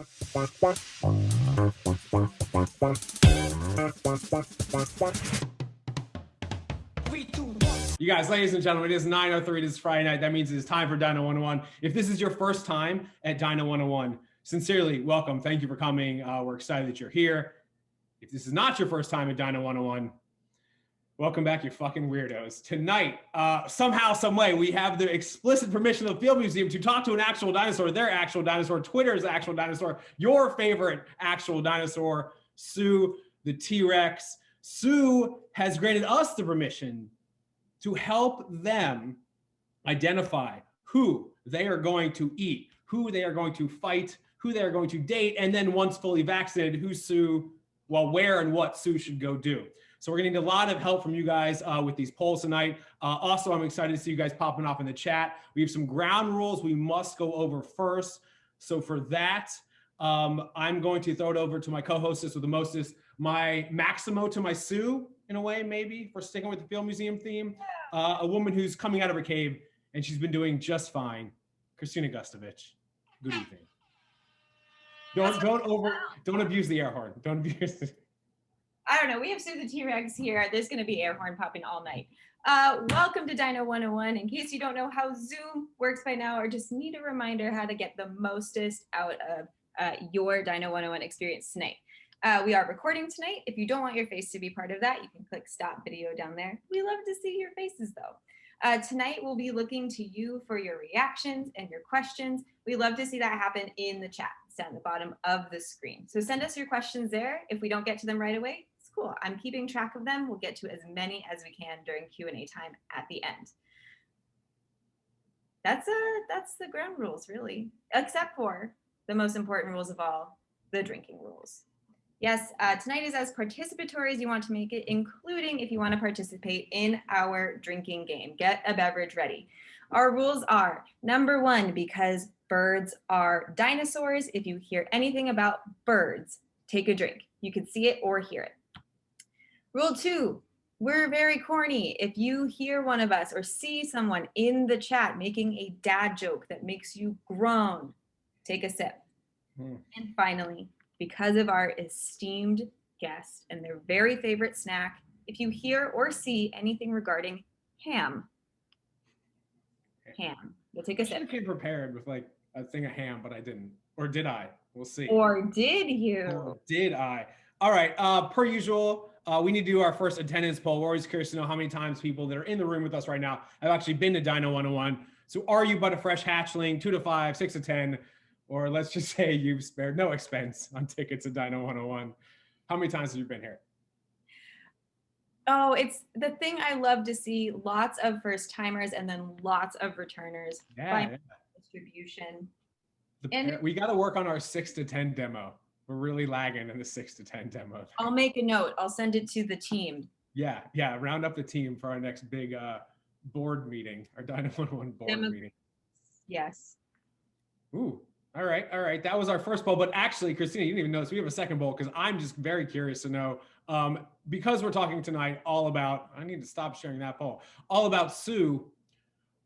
You guys, ladies and gentlemen, it is 9:03. It is Friday night. That means it is time for Dino 101. If this is your first time at Dino 101, sincerely welcome. Thank you for coming. We're excited that you're here. If this is not your first time at Dino 101, welcome back, you fucking weirdos. Tonight, somehow, some way, we have the explicit permission of the Field Museum to talk to an actual dinosaur, their actual dinosaur, Twitter's actual dinosaur, your favorite actual dinosaur, Sue, the T-Rex. Sue has granted us the permission to help them identify who they are going to eat, who they are going to fight, who they are going to date, and then once fully vaccinated, who Sue, well, where and what Sue should go do. So we're gonna need a lot of help from you guys with these polls tonight. Also, I'm excited to see you guys popping off in the chat. We have some ground rules we must go over first. So for that, I'm going to throw it over to my co-hostess with the mostest, my Maximo to my Sue, in a way, maybe, for sticking with the Field Museum theme. A woman who's coming out of her cave, and she's been doing just fine. Kristina Gustovich, good evening. Don't abuse the air horn. Don't abuse it. I don't know. We have Sue the T-Rex here. There's going to be air horn popping all night. Welcome to Dino 101. In case you don't know how Zoom works by now, or just need a reminder how to get the mostest out of your Dino 101 experience tonight. We are recording tonight. If you don't want your face to be part of that, you can click stop video down there. We love to see your faces though. Tonight we'll be looking to you for your reactions and your questions. We love to see that happen in the chat. It's down the bottom of the screen. So send us your questions there. If we don't get to them right away, it's cool. I'm keeping track of them. We'll get to as many as we can during Q&A time at the end. That's the ground rules, really, except for the most important rules of all, the drinking rules. Yes, tonight is as participatory as you want to make it, including if you want to participate in our drinking game. Get a beverage ready. Our rules are, number one, because birds are dinosaurs, if you hear anything about birds, take a drink. You can see it or hear it. Rule two, we're very corny. If you hear one of us or see someone in the chat making a dad joke that makes you groan, take a sip. And finally, because of our esteemed guest and their very favorite snack, if you hear or see anything regarding ham, you'll take a sip. I came prepared with like a thing of ham, but I didn't. Or did I? We'll see. Or did you? Or did I? All right, per usual, we need to do our first attendance poll. We're always curious to know how many times people that are in the room with us right now have actually been to Dino 101. So are you but a fresh hatchling, 2 to 5, 6 to 10, or let's just say you've spared no expense on tickets to Dino 101. How many times have you been here? Oh, it's the thing I love to see. Lots of first timers and then lots of returners. Yeah. Distribution. We got to work on our 6 to 10 demo. We're really lagging in the 6 to 10 demo. I'll make a note. I'll send it to the team. Yeah. Round up the team for our next big board meeting, our Dino 101 board meeting. Yes. Ooh. All right. That was our first poll, but actually, Kristina, you didn't even notice we have a second poll because I'm just very curious to know, because we're talking tonight all about, I need to stop sharing that poll, all about Sue.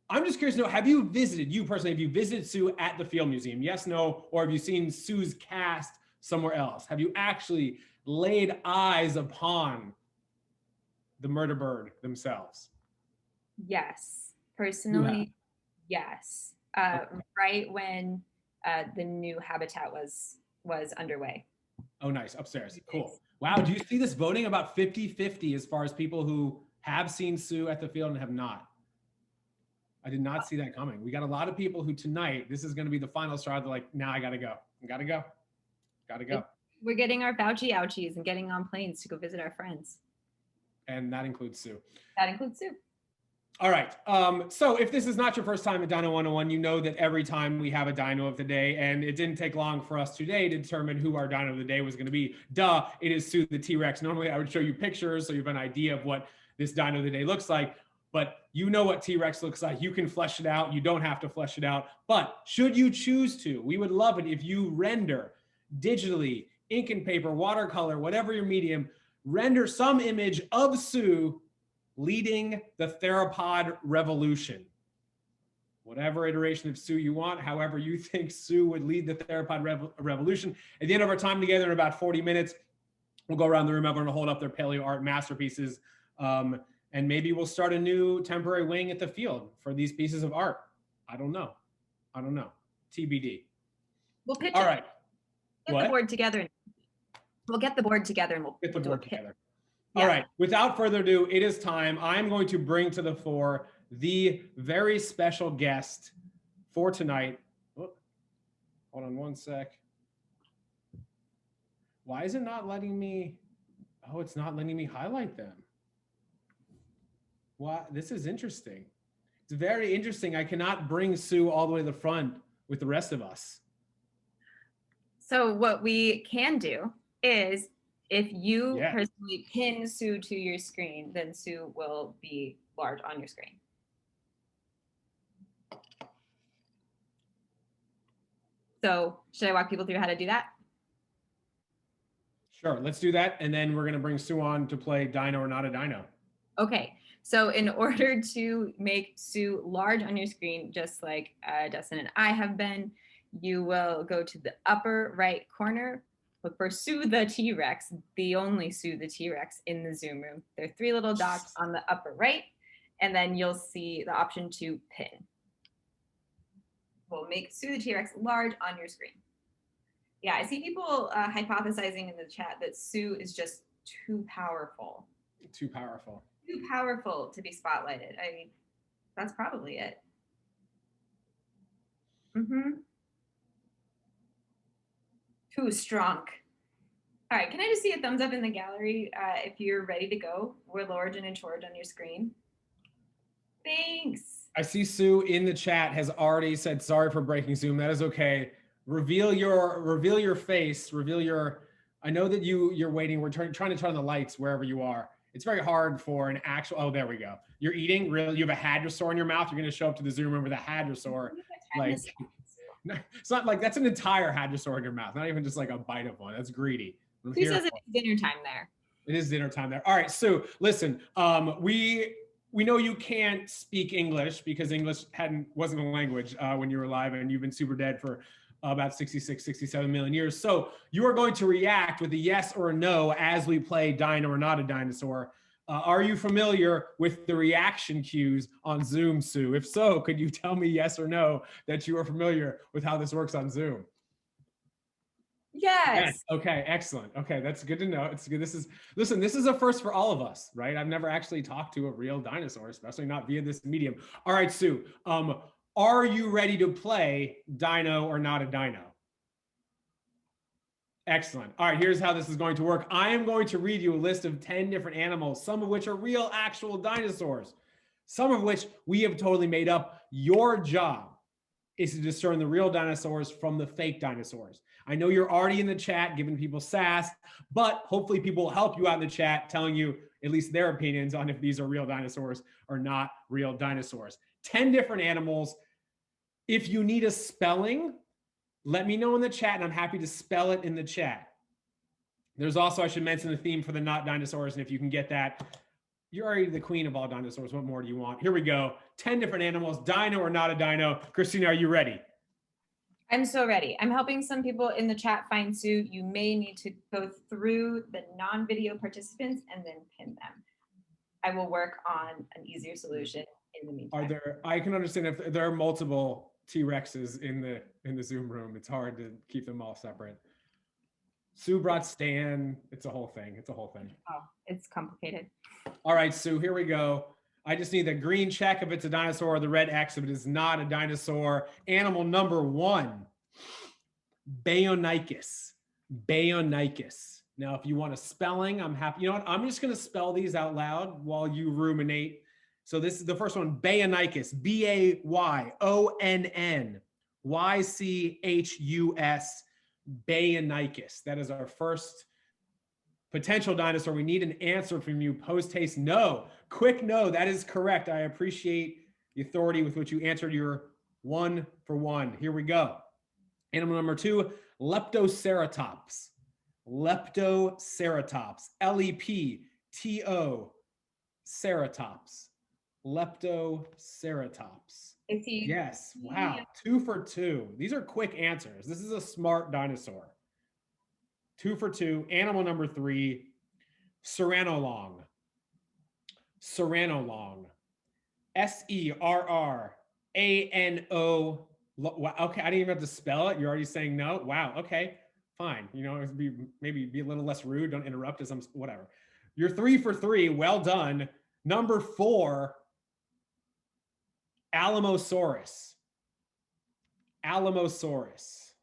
I'm just curious to know, have you visited, you personally, have you visited Sue at the Field Museum? Yes, no, or have you seen Sue's cast somewhere else? Have you actually laid eyes upon the Murderbird themselves? Yes, personally, yes. Right when the new habitat was underway. Oh, nice. Upstairs. Cool. Wow. Do you see this voting about 50-50 as far as people who have seen Sue at the field and have not? I did not see that coming. We got a lot of people who tonight, this is going to be the final straw. They're like, now I got to go. Got to go. We're getting our Fauci ouchies and getting on planes to go visit our friends. And that includes Sue. That includes Sue. All right. So if this is not your first time at Dino 101, you know that every time we have a dino of the day, and it didn't take long for us today to determine who our dino of the day was going to be. Duh, it is Sue the T-Rex. Normally I would show you pictures so you have an idea of what this dino of the day looks like, but you know what T-Rex looks like. You can flesh it out. You don't have to flesh it out. But should you choose to, we would love it if you render digitally, ink and paper, watercolor, whatever your medium, render some image of Sue leading the theropod revolution. whatever iteration of Sue you want, however you think Sue would lead the theropod revolution. At the end of our time together in about 40 minutes, we'll go around the room. Everyone will hold up their paleo art masterpieces. And maybe we'll start a new temporary wing at the field for these pieces of art. I don't know. TBD. We'll pitch All it. right. Get the board together. We'll get the board together and we'll get the do board a pitch. together. Yeah. All right. Without further ado, it is time. I'm going to bring to the fore the very special guest for tonight. Oh, hold on one sec. Why is it not letting me? Oh, it's not letting me highlight them. Why? This is interesting. It's very interesting. I cannot bring Sue all the way to the front with the rest of us. So what we can do is if you Yeah. personally pin Sue to your screen, then Sue will be large on your screen. So should I walk people through how to do that? Sure, let's do that. And then we're going to bring Sue on to play Dino or Not a Dino. Okay, so in order to make Sue large on your screen, just like Dustin and I have been, you will go to the upper right corner, look for Sue the T-Rex, the only Sue the T-Rex in the Zoom room. There are 3 little dots on the upper right, and then you'll see the option to pin. We'll make Sue the T-Rex large on your screen. Yeah, I see people hypothesizing in the chat that Sue is just too powerful. Too powerful. Too powerful to be spotlighted. I mean, that's probably it. Too strong. All right, can I just see a thumbs up in the gallery if you're ready to go? We're large and in charge on your screen. Thanks. I see Sue in the chat has already said sorry for breaking Zoom. That is okay. Reveal your face. Reveal your. I know that you're waiting. We're trying to turn on the lights wherever you are. It's very hard for an actual. Oh, there we go. You're eating. Really, you have a hadrosaur in your mouth. You're going to show up to the Zoom room with a hadrosaur. Like, it's not like that's an entire hadrosaur in your mouth. Not even just like a bite of one. That's greedy. Who says it's dinner time there? It is dinner time there. All right, Sue. Listen, we know you can't speak English because English wasn't a language when you were alive, and you've been super dead for about 66, 67 million years. So you are going to react with a yes or a no as we play Dino or Not a Dinosaur. Are you familiar with the reaction cues on Zoom, Sue? If so, could you tell me yes or no that you are familiar with how this works on Zoom? Yes. Okay, excellent. Okay, that's good to know. It's good. Listen, this is a first for all of us, right? I've never actually talked to a real dinosaur, especially not via this medium. All right, Sue, are you ready to play Dino or Not a Dino? Excellent. All right, here's how this is going to work. I am going to read you a list of 10 different animals, some of which are real, actual dinosaurs, some of which we have totally made up. Your job is to discern the real dinosaurs from the fake dinosaurs. I know you're already in the chat giving people sass, but hopefully people will help you out in the chat telling you at least their opinions on if these are real dinosaurs or not real dinosaurs. 10 different animals. If you need a spelling, let me know in the chat and I'm happy to spell it in the chat. There's also, I should mention the theme for the not dinosaurs, and if you can get that, you're already the queen of all dinosaurs. What more do you want? Here we go. 10 different animals, Dino or Not a Dino. Kristina, are you ready? I'm so ready. I'm helping some people in the chat find Sue. You may need to go through the non-video participants and then pin them. I will work on an easier solution in the meantime. I can understand if there are multiple T-Rexes in the Zoom room. It's hard to keep them all separate. Sue brought Stan. It's a whole thing. Oh, it's complicated. All right, Sue, here we go. I just need the green check if it's a dinosaur or the red X if it is not a dinosaur. Animal number 1, Bayonicus. Bayonicus. Now, if you want a spelling, I'm happy. You know what? I'm just going to spell these out loud while you ruminate. So this is the first one, Bayonicus, BayonnYchus, Bayonicus. That is our first potential dinosaur. We need an answer from you. Post haste no. Quick no. That is correct. I appreciate the authority with which you answered your 1 for 1. Here we go. Animal number 2, Leptoceratops. Leptoceratops. Leptoceratops. Leptoceratops. I see. Yes. Wow. 2 for 2. These are quick answers. This is a smart dinosaur. 2 for 2. Animal number 3, Serranolong. Serranolong. Serrano. Wow, okay, I didn't even have to spell it. You're already saying no. Wow. Okay, fine. You know, maybe be a little less rude. Don't interrupt as I'm whatever. You're 3 for 3. Well done. Number 4, Alamosaurus. Alamosaurus.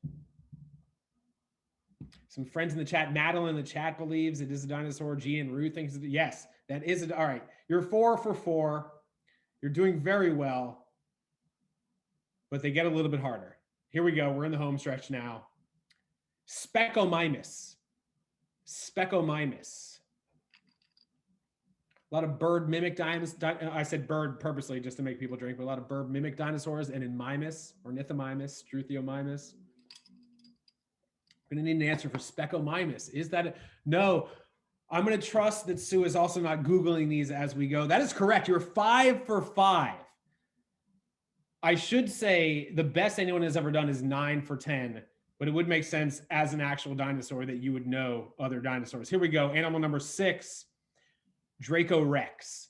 Some friends in the chat. Madeline in the chat believes it is a dinosaur. G and Ruth thinks yes, that is it. All right, you're 4 for 4. You're doing very well, but they get a little bit harder. Here we go. We're in the home stretch now. Specomimus. Specomimus. A lot of bird mimic dinosaurs. I said bird purposely just to make people drink, but a lot of bird mimic dinosaurs, and in mimus, Ornithomimus, Struthiomimus. I'm going to need an answer for Specomimus. Is that no? I'm going to trust that Sue is also not Googling these as we go. That is correct. You're 5 for 5. I should say the best anyone has ever done is 9 for 10, but it would make sense as an actual dinosaur that you would know other dinosaurs. Here we go. Animal number 6, Dracorex.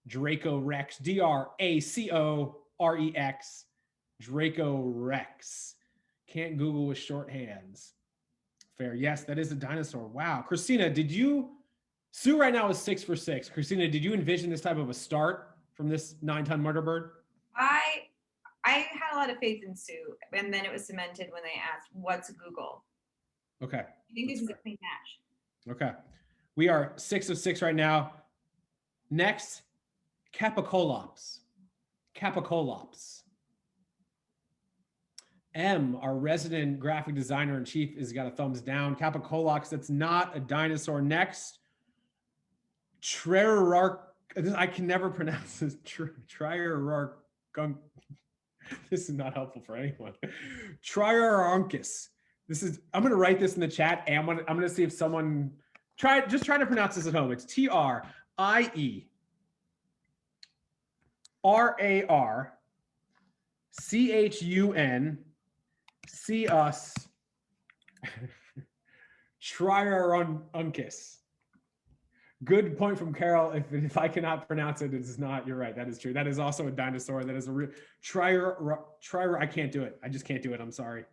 Dracorex. Dracorex. Dracorex. Can't Google with short hands. Fair. Yes, that is a dinosaur. Wow. Kristina, did you... Sue right now is 6 for 6. Kristina, did you envision this type of a start from this 9-ton Murderbird? I had a lot of faith in Sue, and then it was cemented when they asked, what's Google? Okay. I think this is a clean match. Okay. We are 6 of 6 right now. Next, Capicolops. Capicolops. M, our resident graphic designer in chief, has got a thumbs down. Capicolops, that's not a dinosaur. Next, I can never pronounce this. Triararchunk. This is not helpful for anyone. Triararchus. This is. I'm going to write this in the chat, and I'm going to see if someone try to pronounce this at home. It's TRIERARCHUNCUS. Triararchus. Good point from Carol. If I cannot pronounce it, it is not. You're right. That is true. That is also a dinosaur. That is a real I can't do it. I just can't do it. I'm sorry.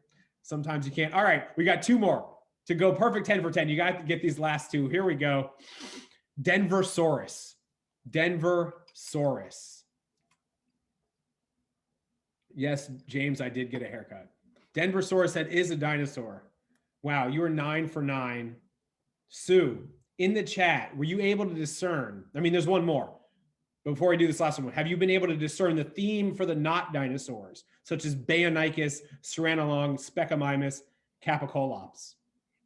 Sometimes you can't. All right. We got 2 more to go. Perfect 10 for 10. You got to get these last 2. Here we go. DENVERSAURUS. DENVERSAURUS. Yes, James, I did get a haircut. DENVERSAURUS, that is a dinosaur. Wow. You were 9 for 9. Sue, in the chat, were you able to discern? I mean, there's one more. Before I do this last one, have you been able to discern the theme for the not dinosaurs, such as Bayonicus, Serranolong, Specomimus, Capicolops?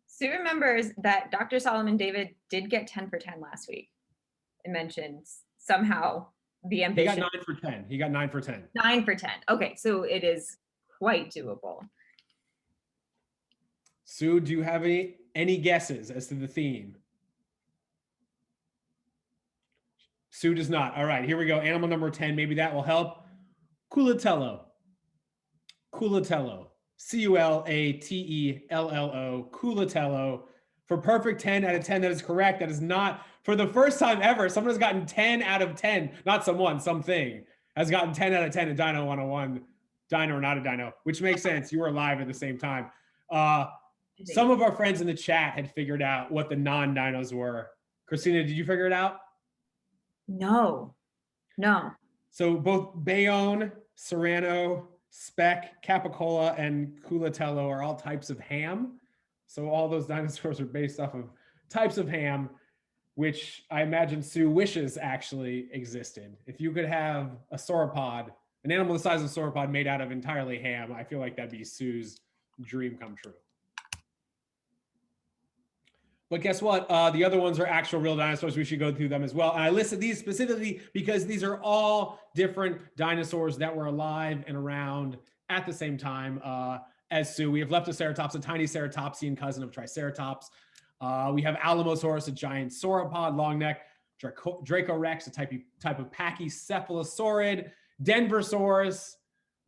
Sue remembers that Dr. Solomon David did get 10 for 10 last week. It mentions somehow the ambition. He got 9 for 10. He got 9 for 10. 9 for 10. Okay, so it is quite doable. Sue, do you have any guesses as to the theme? Sue does not. All right, here we go. Animal number 10. Maybe that will help. Culatello. Culatello. CulatellO. Culatello. For perfect 10 out of 10, that is correct. That is not, for the first time ever, someone has gotten 10 out of 10. Not someone, something has gotten 10 out of 10 in Dino 101. Dino or not a dino, which makes sense. You were alive at the same time. Some of our friends in the chat had figured out what the non-dinos were. Kristina, did you figure it out? No. So both Bayonne, Serrano, Spec, Capicola, and Culatello are all types of ham. So all those dinosaurs are based off of types of ham, which I imagine Sue wishes actually existed. If you could have a sauropod, an animal the size of a sauropod made out of entirely ham, I feel like that'd be Sue's dream come true. But guess what? The other ones are actual real dinosaurs. We should go through them as well. And I listed these specifically because these are all different dinosaurs that were alive and around at the same time as Sue. We have Leptoceratops, a tiny ceratopsian cousin of Triceratops. We have Alamosaurus, a giant sauropod, long neck. Dracorex, a type of pachycephalosaurid. Denversaurus,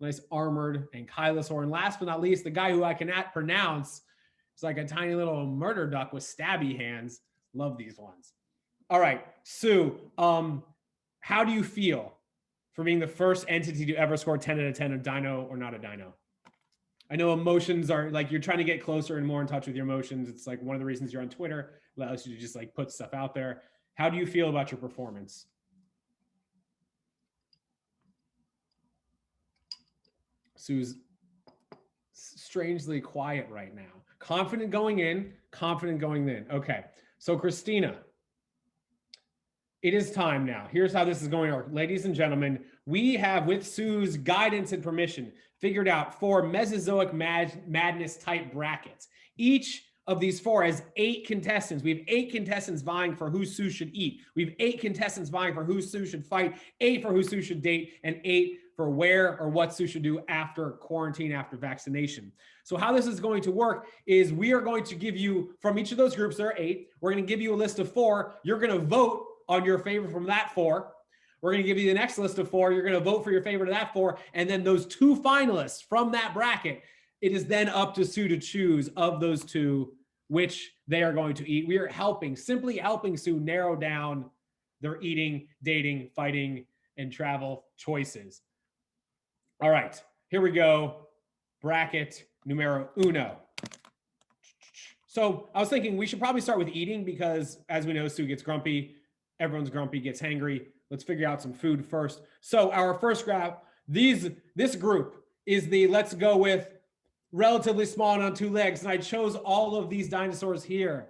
nice armored ankylosaur. And last but not least, the guy who I cannot pronounce, it's like a tiny little murder duck with stabby hands. Love these ones. All right, Sue, how do you feel for being the first entity to ever score 10 out of 10 of Dino or Not a Dino? I know emotions are like, you're trying to get closer and more in touch with your emotions. It's like one of the reasons you're on Twitter, allows you to just like put stuff out there. How do you feel about your performance? Sue's strangely quiet right now. Confident going in, confident going in. Okay, so Kristina, it is time now. Here's how this is going on. Ladies and gentlemen, we have, with Sue's guidance and permission, figured out 4 Mesozoic madness type brackets. Each of these 4 has 8 contestants. We have 8 contestants vying for who Sue should eat. We have 8 contestants vying for who Sue should fight, 8 for who Sue should date, and 8 for where or what Sue should do after quarantine, after vaccination. So how this is going to work is we are going to give you, from each of those groups, there are 8, we're going to give you a list of 4. You're going to vote on your favorite from that 4. We're going to give you the next list of 4. You're going to vote for your favorite of that 4. And then those 2 finalists from that bracket, it is then up to Sue to choose of those 2 which they are going to eat. We are helping, simply helping Sue narrow down their eating, dating, fighting, and travel choices. All right, here we go. Bracket numero uno. So I was thinking we should probably start with eating because, as we know, Sue gets grumpy. Everyone's grumpy, gets hangry. Let's figure out some food first. So our first graph, this group is the, let's go with relatively small and on 2 legs. And I chose all of these dinosaurs here.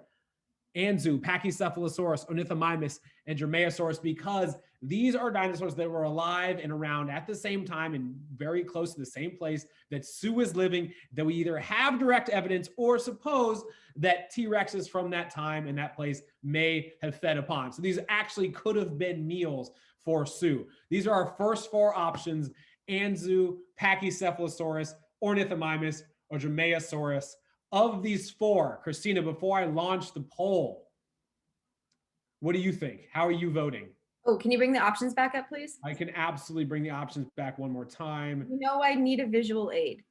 Anzu, Pachycephalosaurus, Ornithomimus, and Dromaeosaurus, because these are dinosaurs that were alive and around at the same time and very close to the same place that Sue is living, that we either have direct evidence or suppose that T-Rexes from that time and that place may have fed upon. So these actually could have been meals for Sue. These are our first 4 options: Anzu, Pachycephalosaurus, Ornithomimus, or Dromaeosaurus. Of these 4, Kristina, before I launch the poll, what do you think? How are you voting? Oh, can you bring the options back up, please? I can absolutely bring the options back one more time. You know I need a visual aid.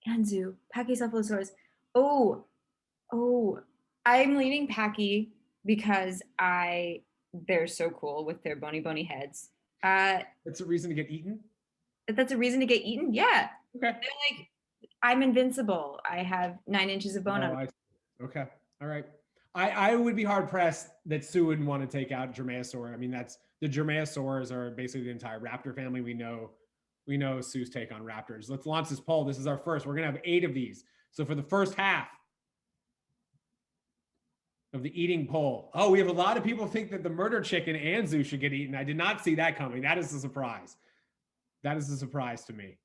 Anzu, Pachycephalosaurus. Oh, I'm leaning Pachy because they're so cool with their bony heads. That's a reason to get eaten? That's a reason to get eaten? Yeah. Okay. They're like, I'm invincible. I have 9 inches of bone on me. Okay. All right. I would be hard pressed that Sue wouldn't want to take out Dromaeosaur. I mean, that's the Dromaeosaurs are basically the entire raptor family. We know Sue's take on raptors. Let's launch this poll. This is our first. We're gonna have 8 of these. So for the first half of the eating poll, oh, we have a lot of people think that the murder chicken Anzu should get eaten. I did not see that coming. That is a surprise. That is a surprise to me.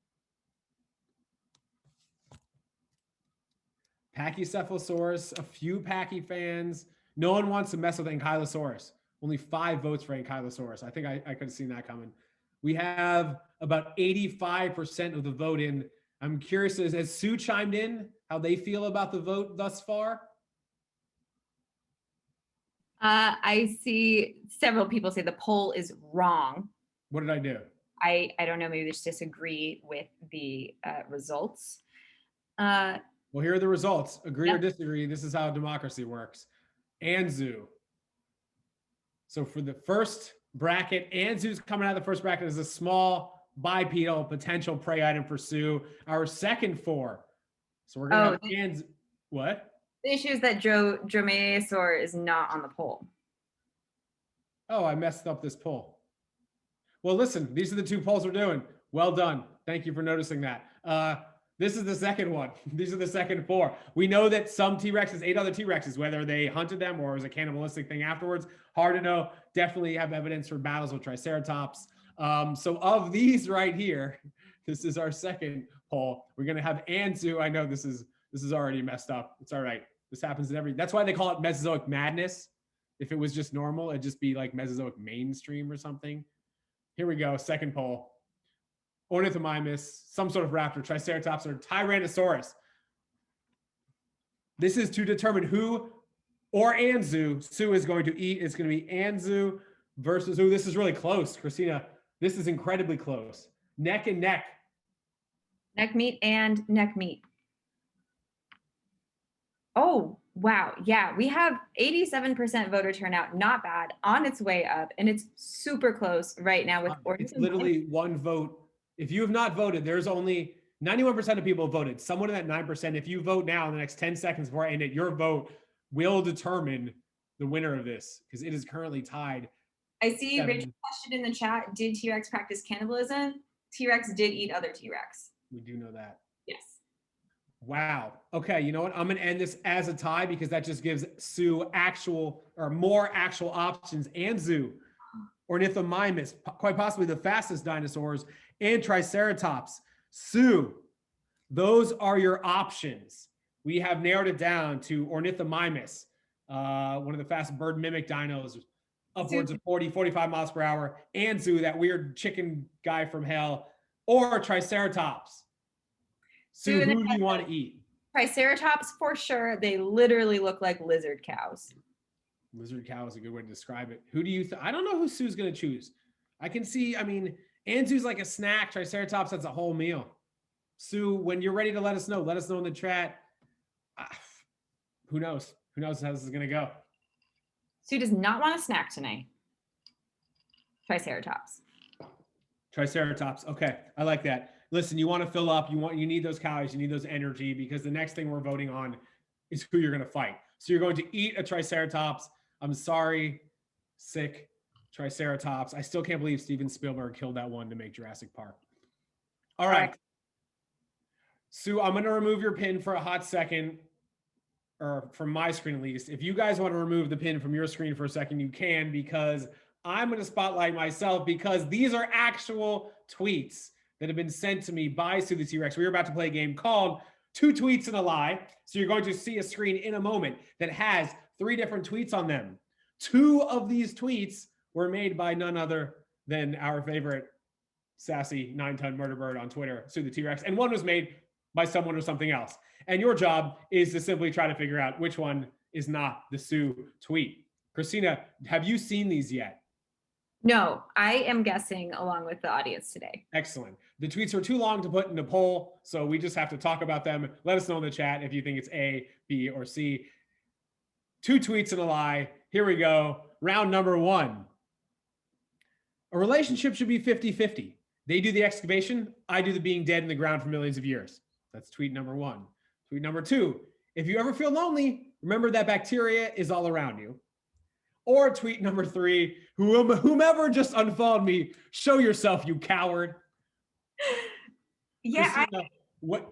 Pachycephalosaurus, a few Pachy fans. No one wants to mess with Ankylosaurus. Only 5 votes for Ankylosaurus. I think I could have seen that coming. We have about 85% of the vote in. I'm curious, has Sue chimed in how they feel about the vote thus far? I see several people say the poll is wrong. What did I do? I don't know, maybe they just disagree with the results. Well, here are the results. Agree or disagree. This is how democracy works. Anzu. So for the first bracket, Anzu's coming out of the first bracket as a small bipedal potential prey item for Sue. Our second 4. So we're going to have Anzu. What? The issue is that Dromaeosaur is not on the poll. Oh, I messed up this poll. Well, listen, these are the 2 polls we're doing. Well done. Thank you for noticing that. This is the second one. These are the second 4. We know that some T-Rexes ate other T-Rexes, whether they hunted them or it was a cannibalistic thing afterwards. Hard to know. Definitely have evidence for battles with Triceratops. So of these right here, this is our second poll. We're going to have Anzu. I know this is already messed up. It's all right. This happens in that's why they call it Mesozoic madness. If it was just normal, it'd just be like Mesozoic mainstream or something. Here we go. Second poll. Ornithomimus, some sort of raptor, Triceratops, or Tyrannosaurus. This is to determine who or Anzu Sue is going to eat. It's going to be Anzu versus who. This is really close. Kristina, This is incredibly close. Neck and neck. Neck meat and neck meat. Oh, wow. Yeah, we have 87% voter turnout. Not bad. On its way up. And it's super close right now with It's literally one vote. If you have not voted, there's only 91% of people voted. Someone in that 9%, if you vote now in the next 10 seconds before I end it, your vote will determine the winner of this because it is currently tied. I see Rachel question in the chat, did T-Rex practice cannibalism? T-Rex did eat other T-Rex. We do know that. Yes. Wow. Okay, you know what? I'm going to end this as a tie because that just gives Sue more actual options, and Zoo, Ornithomimus, quite possibly the fastest dinosaurs, and Triceratops. Sue, those are your options. We have narrowed it down to Ornithomimus, one of the fastest bird mimic dinos, upwards of 40, 45 miles per hour, and Zoo, that weird chicken guy from hell, or Triceratops. Sue, who do you want to eat? Triceratops for sure. They literally look like lizard cows. Lizard cow is a good way to describe it. Who do you I don't know who Sue's going to choose. I can see, Anzu's like a snack. Triceratops, that's a whole meal. Sue, when you're ready to let us know in the chat. Who knows? Who knows how this is going to go? Sue does not want a snack tonight. Triceratops. Triceratops. Okay, I like that. Listen, you want to fill up. You need those calories. You need those energy because the next thing we're voting on is who you're going to fight. So you're going to eat a Triceratops. I'm sorry, sick Triceratops. I still can't believe Steven Spielberg killed that one to make Jurassic Park. All right. Sue, I'm going to remove your pin for a hot second, or from my screen at least. If you guys want to remove the pin from your screen for a second, you can, because I'm going to spotlight myself because these are actual tweets that have been sent to me by Sue the T-Rex. We're about to play a game called 2 Tweets and a Lie. So you're going to see a screen in a moment that has 3 different tweets on them. 2 of these tweets were made by none other than our favorite sassy 9-ton Murderbird on Twitter, Sue the T-Rex, and 1 was made by someone or something else. And your job is to simply try to figure out which one is not the Sue tweet. Kristina, have you seen these yet? No, I am guessing along with the audience today. Excellent. The tweets are too long to put in a poll, so we just have to talk about them. Let us know in the chat if you think it's A, B, or C. 2 tweets and a lie. Here we go. Round number 1. A relationship should be 50-50. They do the excavation, I do the being dead in the ground for millions of years. That's tweet number 1. Tweet number 2. If you ever feel lonely, remember that bacteria is all around you. Or tweet number 3, whomever just unfollowed me, show yourself, you coward. Yeah.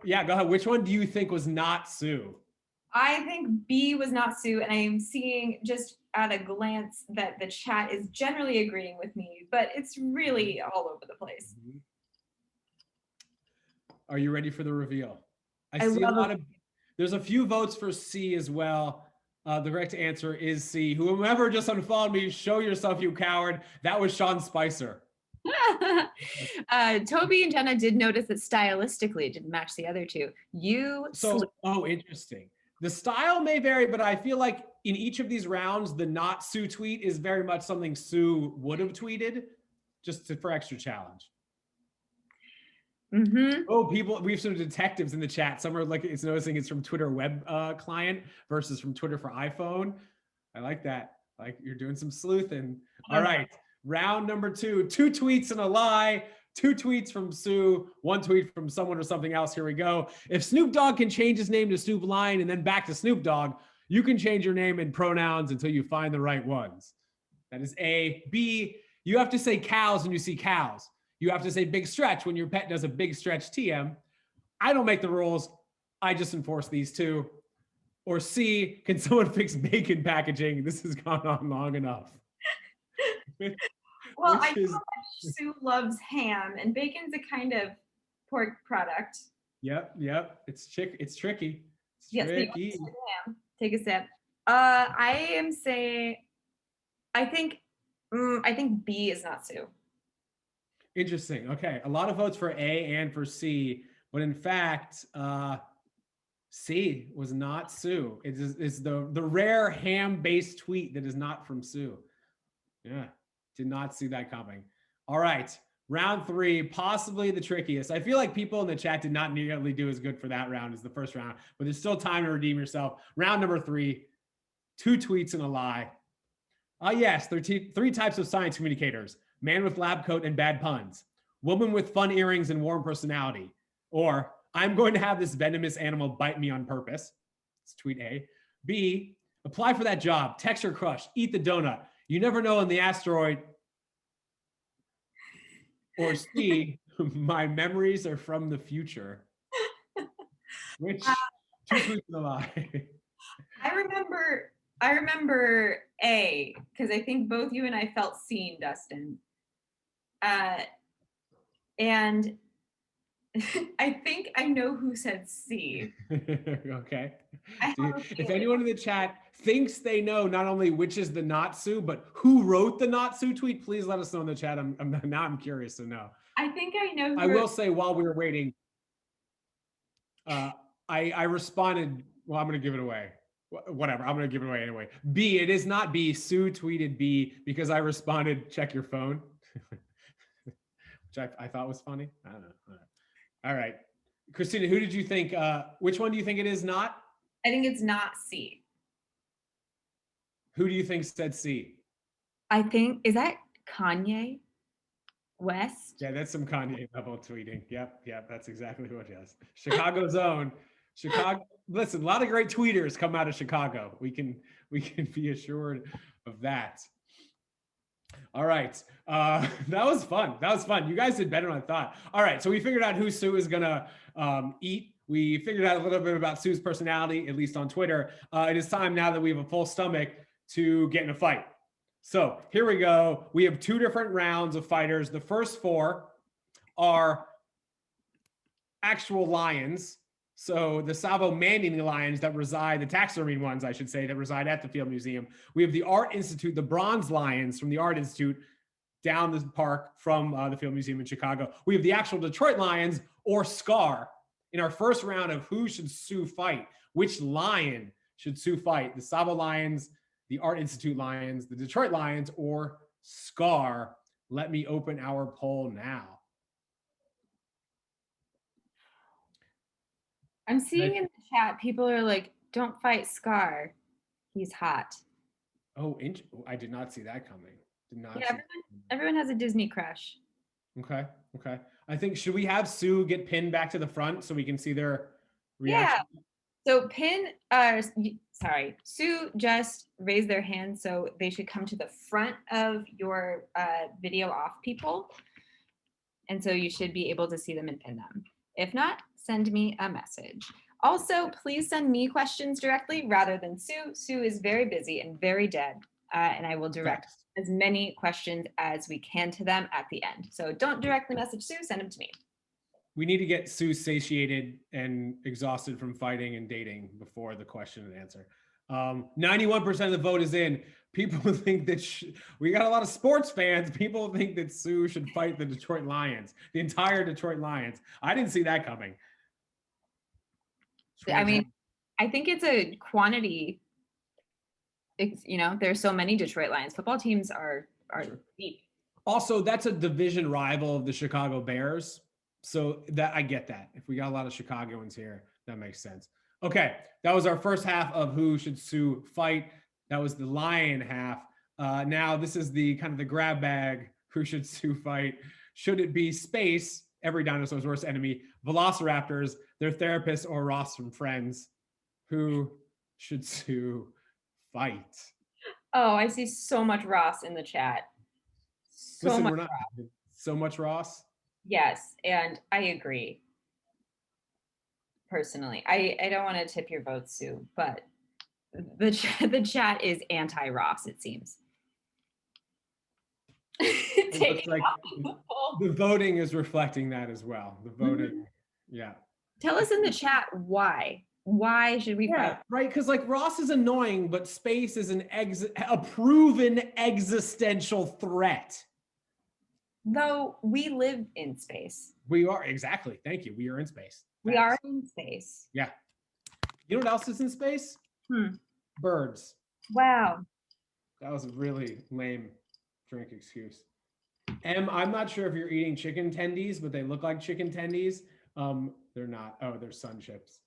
Yeah, go ahead. Which one do you think was not Sue? I think B was not Sue, and I am seeing just at a glance that the chat is generally agreeing with me, but it's really all over the place. Are you ready for the reveal? I see a lot of, there's a few votes for C as well. The correct answer is C. Whomever just unfollowed me, show yourself, you coward. That was Sean Spicer. Toby and Jenna did notice that stylistically it didn't match the other 2. Oh, interesting. The style may vary, but I feel like in each of these rounds, the not Sue tweet is very much something Sue would have tweeted, just for extra challenge. Oh, people, we have some detectives in the chat. Some are like, it's noticing it's from Twitter web client versus from Twitter for iPhone. I like that. Like, you're doing some sleuthing. All right, round number 2, 2 tweets and a lie. 2 tweets from Sue, 1 tweet from someone or something else. Here we go. If Snoop Dogg can change his name to Snoop Lion and then back to Snoop Dogg, you can change your name and pronouns until you find the right ones. That is A. B, you have to say cows when you see cows. You have to say big stretch when your pet does a big stretch TM. I don't make the rules. I just enforce these 2. Or C, can someone fix bacon packaging? This has gone on long enough. Well, I know that Sue loves ham, and bacon's a kind of pork product. Yep. It's tricky. It's tricky. Take a sip. I am saying, I think B is not Sue. Interesting. Okay, a lot of votes for A and for C, but in fact, C was not Sue. It's the rare ham-based tweet that is not from Sue. Yeah, did not see that coming. All right, Round 3, possibly the trickiest. I feel like people in the chat did not nearly do as good for that round as the first round, but there's still time to redeem yourself. Round number 3, 2 tweets and a lie. Yes, there are 3 types of science communicators: man with lab coat and bad puns, woman with fun earrings and warm personality, or I'm going to have this venomous animal bite me on purpose. It's tweet A. B, apply for that job, text your crush, eat the donut. You never know in the asteroid. Or C, my memories are from the future. Which 2 tweets and a lie. I remember A, because I think both you and I felt seen, Dustin. And I think I know who said C. Okay. If anyone in the chat thinks they know not only which is the not Sue, but who wrote the not Sue tweet, please let us know in the chat. I'm curious to know. I think I know. I will say, while we were waiting, I responded. Well, I'm going to give it away. Whatever. I'm going to give it away anyway. B, it is not B. Sue tweeted B because I responded, check your phone, which I thought was funny. I don't know. All right. Kristina, who did you think, which one do you think it is not? I think it's not C. Who do you think said C? I think, is that Kanye West? Yeah, that's some Kanye level tweeting. Yep, that's exactly what it is. Chicago's own. Chicago, listen, a lot of great tweeters come out of Chicago. We can be assured of that. All right. That was fun. You guys did better than I thought. All right. So we figured out who Sue is going to eat. We figured out a little bit about Sue's personality, at least on Twitter. It is time now that we have a full stomach to get in a fight. So here we go. We have 2 different rounds of fighters. The first 4 are actual lions. So the Savo-Mandini lions that reside, the taxidermy ones, I should say, that reside at the Field Museum. We have the Art Institute, the bronze lions from the Art Institute down the park from the Field Museum in Chicago. We have the actual Detroit Lions, or SCAR, in our first round of who should Sue fight. Which lion should Sue fight? The Savo Lions, the Art Institute Lions, the Detroit Lions, or SCAR? Let me open our poll now. I'm seeing in the chat, people are like, don't fight Scar. He's hot. Oh, I did not see that coming. Did not. Yeah, everyone has a Disney crush. Okay. I think, should we have Sue get pinned back to the front so we can see their reaction? Yeah. So Sue just raised their hand, so they should come to the front of your video off people. And so you should be able to see them and pin them. If not, send me a message. Also, please send me questions directly rather than Sue. Sue is very busy and very dead, and I will direct as many questions as we can to them at the end. So don't directly message Sue, send them to me. We need to get Sue satiated and exhausted from fighting and dating before the question and answer. 91% of the vote is in. People think that we got a lot of sports fans. People think that Sue should fight the Detroit Lions, the entire Detroit Lions. I didn't see that coming. I mean, I think it's a quantity. It's, there's so many Detroit Lions. Football teams are deep. Also, that's a division rival of the Chicago Bears. So that I get that. If we got a lot of Chicagoans here, that makes sense. Okay, that was our first half of who should Sue fight. That was the lion half. Now this is the kind of the grab bag. Who should Sue fight? Should it be space, every dinosaur's worst enemy, velociraptors, their therapist, or Ross from Friends? Who should Sue fight? Oh, I see so much Ross in the chat. So much Ross. Yes, and I agree. Personally, I don't want to tip your vote, Sue, but the chat is anti-Ross, it seems. It looks like the voting is reflecting that as well. The voting, yeah. Tell us in the chat why. Why should we fight? Right, because like Ross is annoying, but space is a proven existential threat. Though we live in space. We are, exactly. Thank you. We are in space. We are in space. Yeah. You know what else is in space? Birds. Wow. That was a really lame drink excuse. I'm not sure if you're eating chicken tendies, but they look like chicken tendies. They're not. Oh, they're sun chips.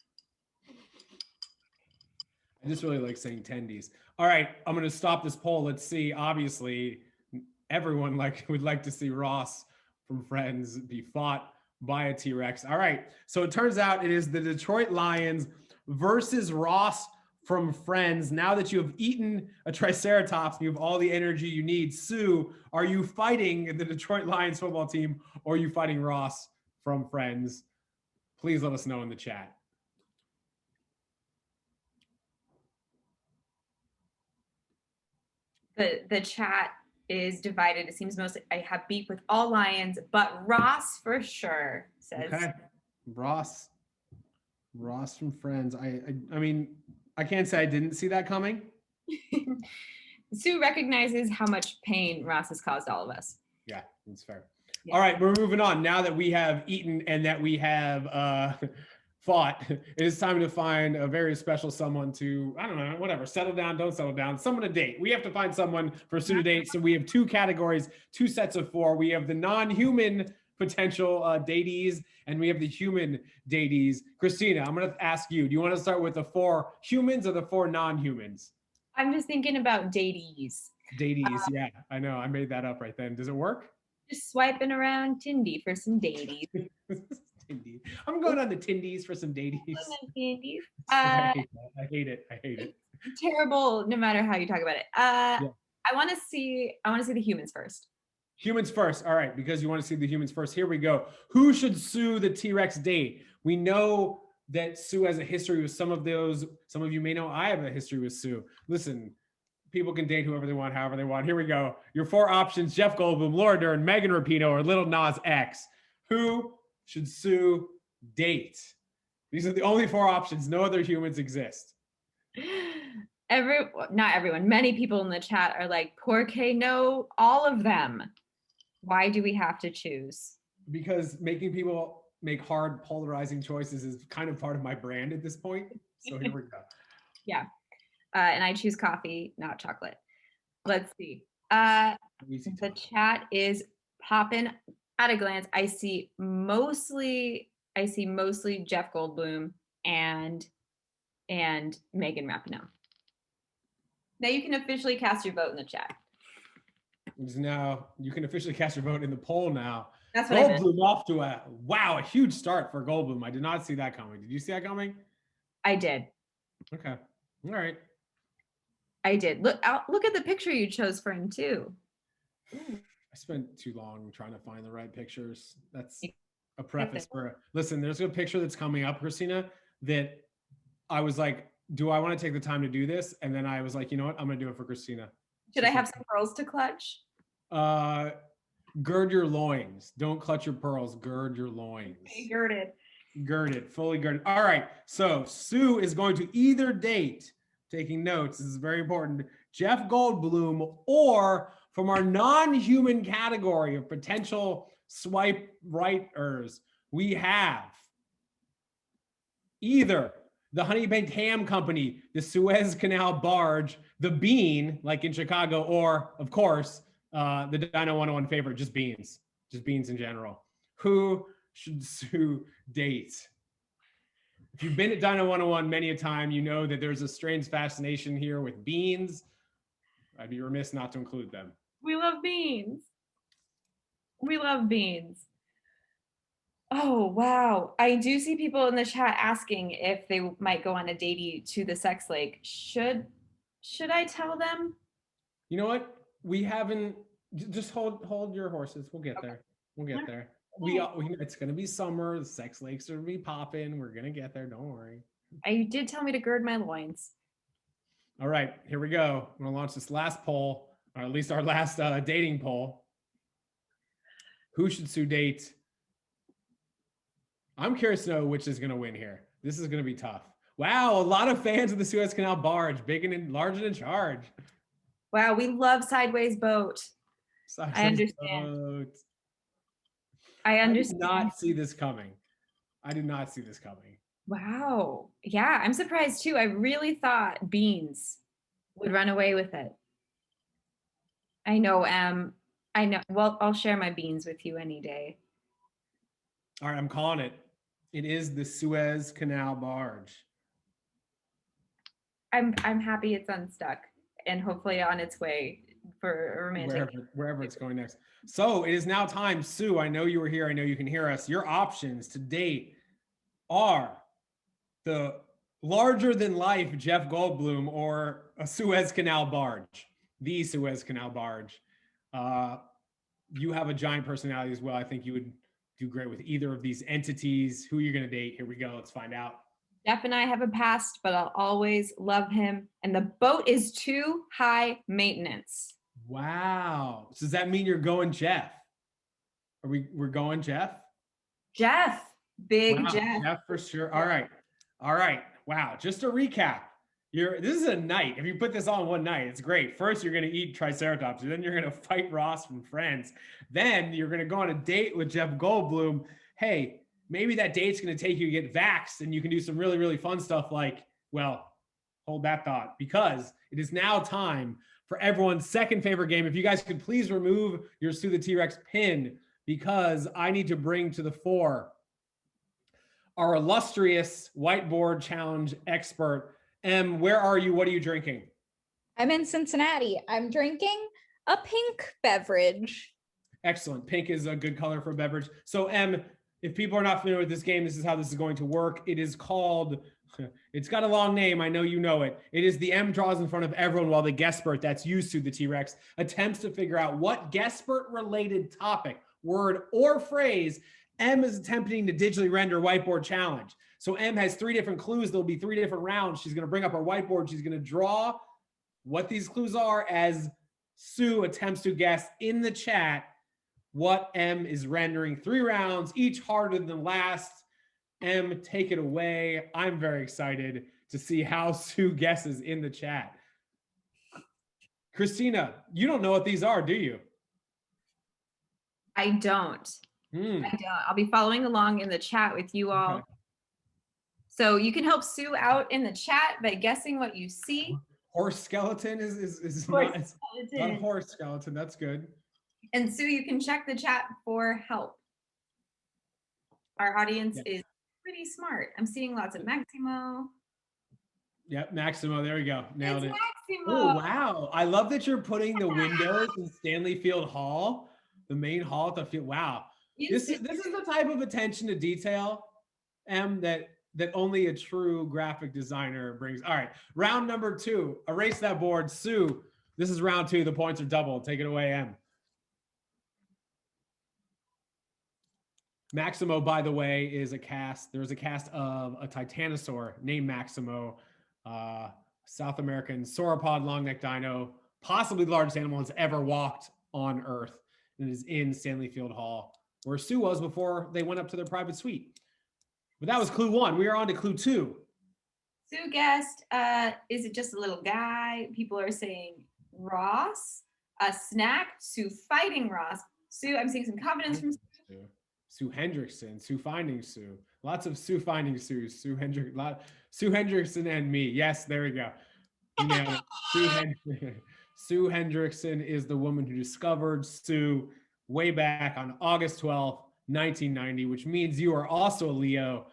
I just really like saying tendies. All right, I'm going to stop this poll. Let's see. Obviously, everyone would like to see Ross from Friends be fought by a T-Rex. All right, so it turns out it is the Detroit Lions versus Ross from Friends. Now that you have eaten a Triceratops, you have all the energy you need. Sue, are you fighting the Detroit Lions football team, or are you fighting Ross from Friends? Please let us know in the chat. The chat is divided. It seems mostly I have beef with all lions, but Ross for sure says. Okay, Ross from Friends. I mean, I can't say I didn't see that coming. Sue recognizes how much pain Ross has caused all of us. Yeah, that's fair. Yeah. All right, we're moving on. Now that we have eaten and that we have fought, it is time to find a very special someone to, I don't know, whatever, settle down, don't settle down, someone to date. We have to find someone for Sue to date. So we have 2 categories, 2 sets of 4. We have the non-human potential datees, and we have the human datees. Kristina, I'm going to ask you, do you want to start with the 4 humans or the 4 non-humans? I'm just thinking about datees. Datees, yeah, I know. I made that up right then. Does it work? Just swiping around Tindy for some datees. Tindy. I'm going on the Tindies for some datees. I hate it. Terrible, no matter how you talk about it. Yeah. I want to see the humans first. Humans first. All right, because you want to see the humans first. Here we go. Who should Sue the T-Rex date? We know that Sue has a history with some of those. Some of you may know I have a history with Sue. Listen, people can date whoever they want, however they want. Here we go. Your 4 options: Jeff Goldblum, Laura Dern, Megan Rapinoe, or Lil Nas X. Who should Sue date? These are the only 4 options. No other humans exist. Not everyone. Many people in the chat are like, "Poor K, no, all of them." Why do we have to choose? Because making people make hard, polarizing choices is kind of part of my brand at this point. So here we go. Yeah. And I choose coffee, not chocolate. Let's see. The chat is popping at a glance. I see mostly Jeff Goldblum and Megan Rapinoe. Now you can officially cast your vote in the chat. Now you can officially cast your vote in the poll now. That's what Goldblum off to a huge start for Goldblum. I did not see that coming. Did you see that coming? I did. Okay. All right. I did. Look at the picture you chose for him too. I spent too long trying to find the right pictures. That's a preface for listen, there's a picture that's coming up, Kristina, that I was like, do I want to take the time to do this? And then I was like, you know what? I'm going to do it for Kristina. Should I have some pearls to clutch? Gird your loins. Don't clutch your pearls. Gird your loins. Okay, girded. Girded, fully girded. All right. So Sue is going to either date, taking notes, this is very important, Jeff Goldblum, or from our non-human category of potential swipe righters, we have either the Honey Baked Ham Company, the Suez Canal barge, the Bean, like in Chicago, or of course, the Dino 101 favorite, just beans in general. Who should Sue date? If you've been at Dino 101 many a time, you know that there's a strange fascination here with beans. I'd be remiss not to include them. We love beans. We love beans. Oh, wow. I do see people in the chat asking if they might go on a date to the sex lake. Should I tell them? You know what? We haven't, just hold your horses. We'll get there. We'll get there. It's going to be summer. The sex lakes are going to be popping. We're going to get there. Don't worry. You did tell me to gird my loins. All right, here we go. I'm going to launch this last poll, or at least our last dating poll. Who should Sue date? I'm curious to know which is going to win here. This is going to be tough. Wow, a lot of fans of the Suez Canal barge, big and large and in charge. Wow, we love Sideways Boat. I understand. I understand. I did not see this coming. Wow. Yeah, I'm surprised too. I really thought Beans would run away with it. I know, I know. Well, I'll share my beans with you any day. All right, I'm calling it. It is the Suez Canal barge. I'm happy it's unstuck and hopefully on its way for a romantic. Wherever it's going next. So it is now time, Sue. I know you were here. I know you can hear us. Your options to date are the larger than life Jeff Goldblum or a Suez Canal barge, the Suez Canal barge. You have a giant personality as well. I think you would do great with either of these entities. Who you're going to date? Here we go. Let's find out. Jeff and I have a past, but I'll always love him. And the boat is too high maintenance. Wow. So does that mean you're going Jeff? We're going Jeff? Jeff. Big Wow, Jeff. Jeff for sure. All right. All right. Wow. Just to recap, this is a night. If you put this on one night, it's great. First, you're going to eat Triceratops. Then you're going to fight Ross from Friends. Then you're going to go on a date with Jeff Goldblum. Hey, maybe that date's going to take you to get vaxxed and you can do some really, really fun stuff like, well, hold that thought, because it is now time for everyone's second favorite game. If you guys could please remove your Sue the T-Rex pin, because I need to bring to the fore our illustrious whiteboard challenge expert. Em, where are you? What are you drinking? I'm in Cincinnati. I'm drinking a pink beverage. Excellent. Pink is a good color for a beverage. So Em, if people are not familiar with this game, this is how this is going to work. It is called, it's got a long name. I know you know it. It is the M draws in front of everyone while the guestspert, that's used to the T-Rex, attempts to figure out what guestspert related topic, word, or phrase M is attempting to digitally render whiteboard challenge. So M has 3 different clues. There'll be 3 different rounds. She's going to bring up her whiteboard. She's going to draw what these clues are as Sue attempts to guess in the chat what M is rendering. 3 rounds, each harder than the last. M, take it away. I'm very excited to see how Sue guesses in the chat. Kristina, you don't know what these are, do you? I don't. I don't. I'll be following along in the chat with you all. Okay. So you can help Sue out in the chat by guessing what you see. Horse skeleton is Horse not, not a horse skeleton. That's good. And Sue, you can check the chat for help. Our audience is pretty smart. I'm seeing lots of Maximo. Yep, Maximo. There we go. Nailed it. Maximo. Oh, wow. I love that you're putting the windows in Stanley Field Hall, the main hall at the field. Wow. This is the type of attention to detail, Em, that only a true graphic designer brings. All right, round number 2. Erase that board. Sue, this is round 2. The points are double. Take it away, Em. Maximo, by the way, is a cast. There's a cast of a titanosaur named Maximo, South American sauropod long-necked dino, possibly the largest animal that's ever walked on Earth. And it is in Stanley Field Hall, where Sue was before they went up to their private suite. But that was clue 1. We are on to clue 2. Sue guessed, is it just a little guy? People are saying Ross, a snack, Sue fighting Ross. Sue, I'm seeing some confidence from Sue. Sue Hendrickson, Sue finding Sue. Lots of Sue finding Sue. Sue Hendrickson and me. Yes, there we go. You know, Sue Hendrickson is the woman who discovered Sue way back on August 12th, 1990, which means you are also a Leo.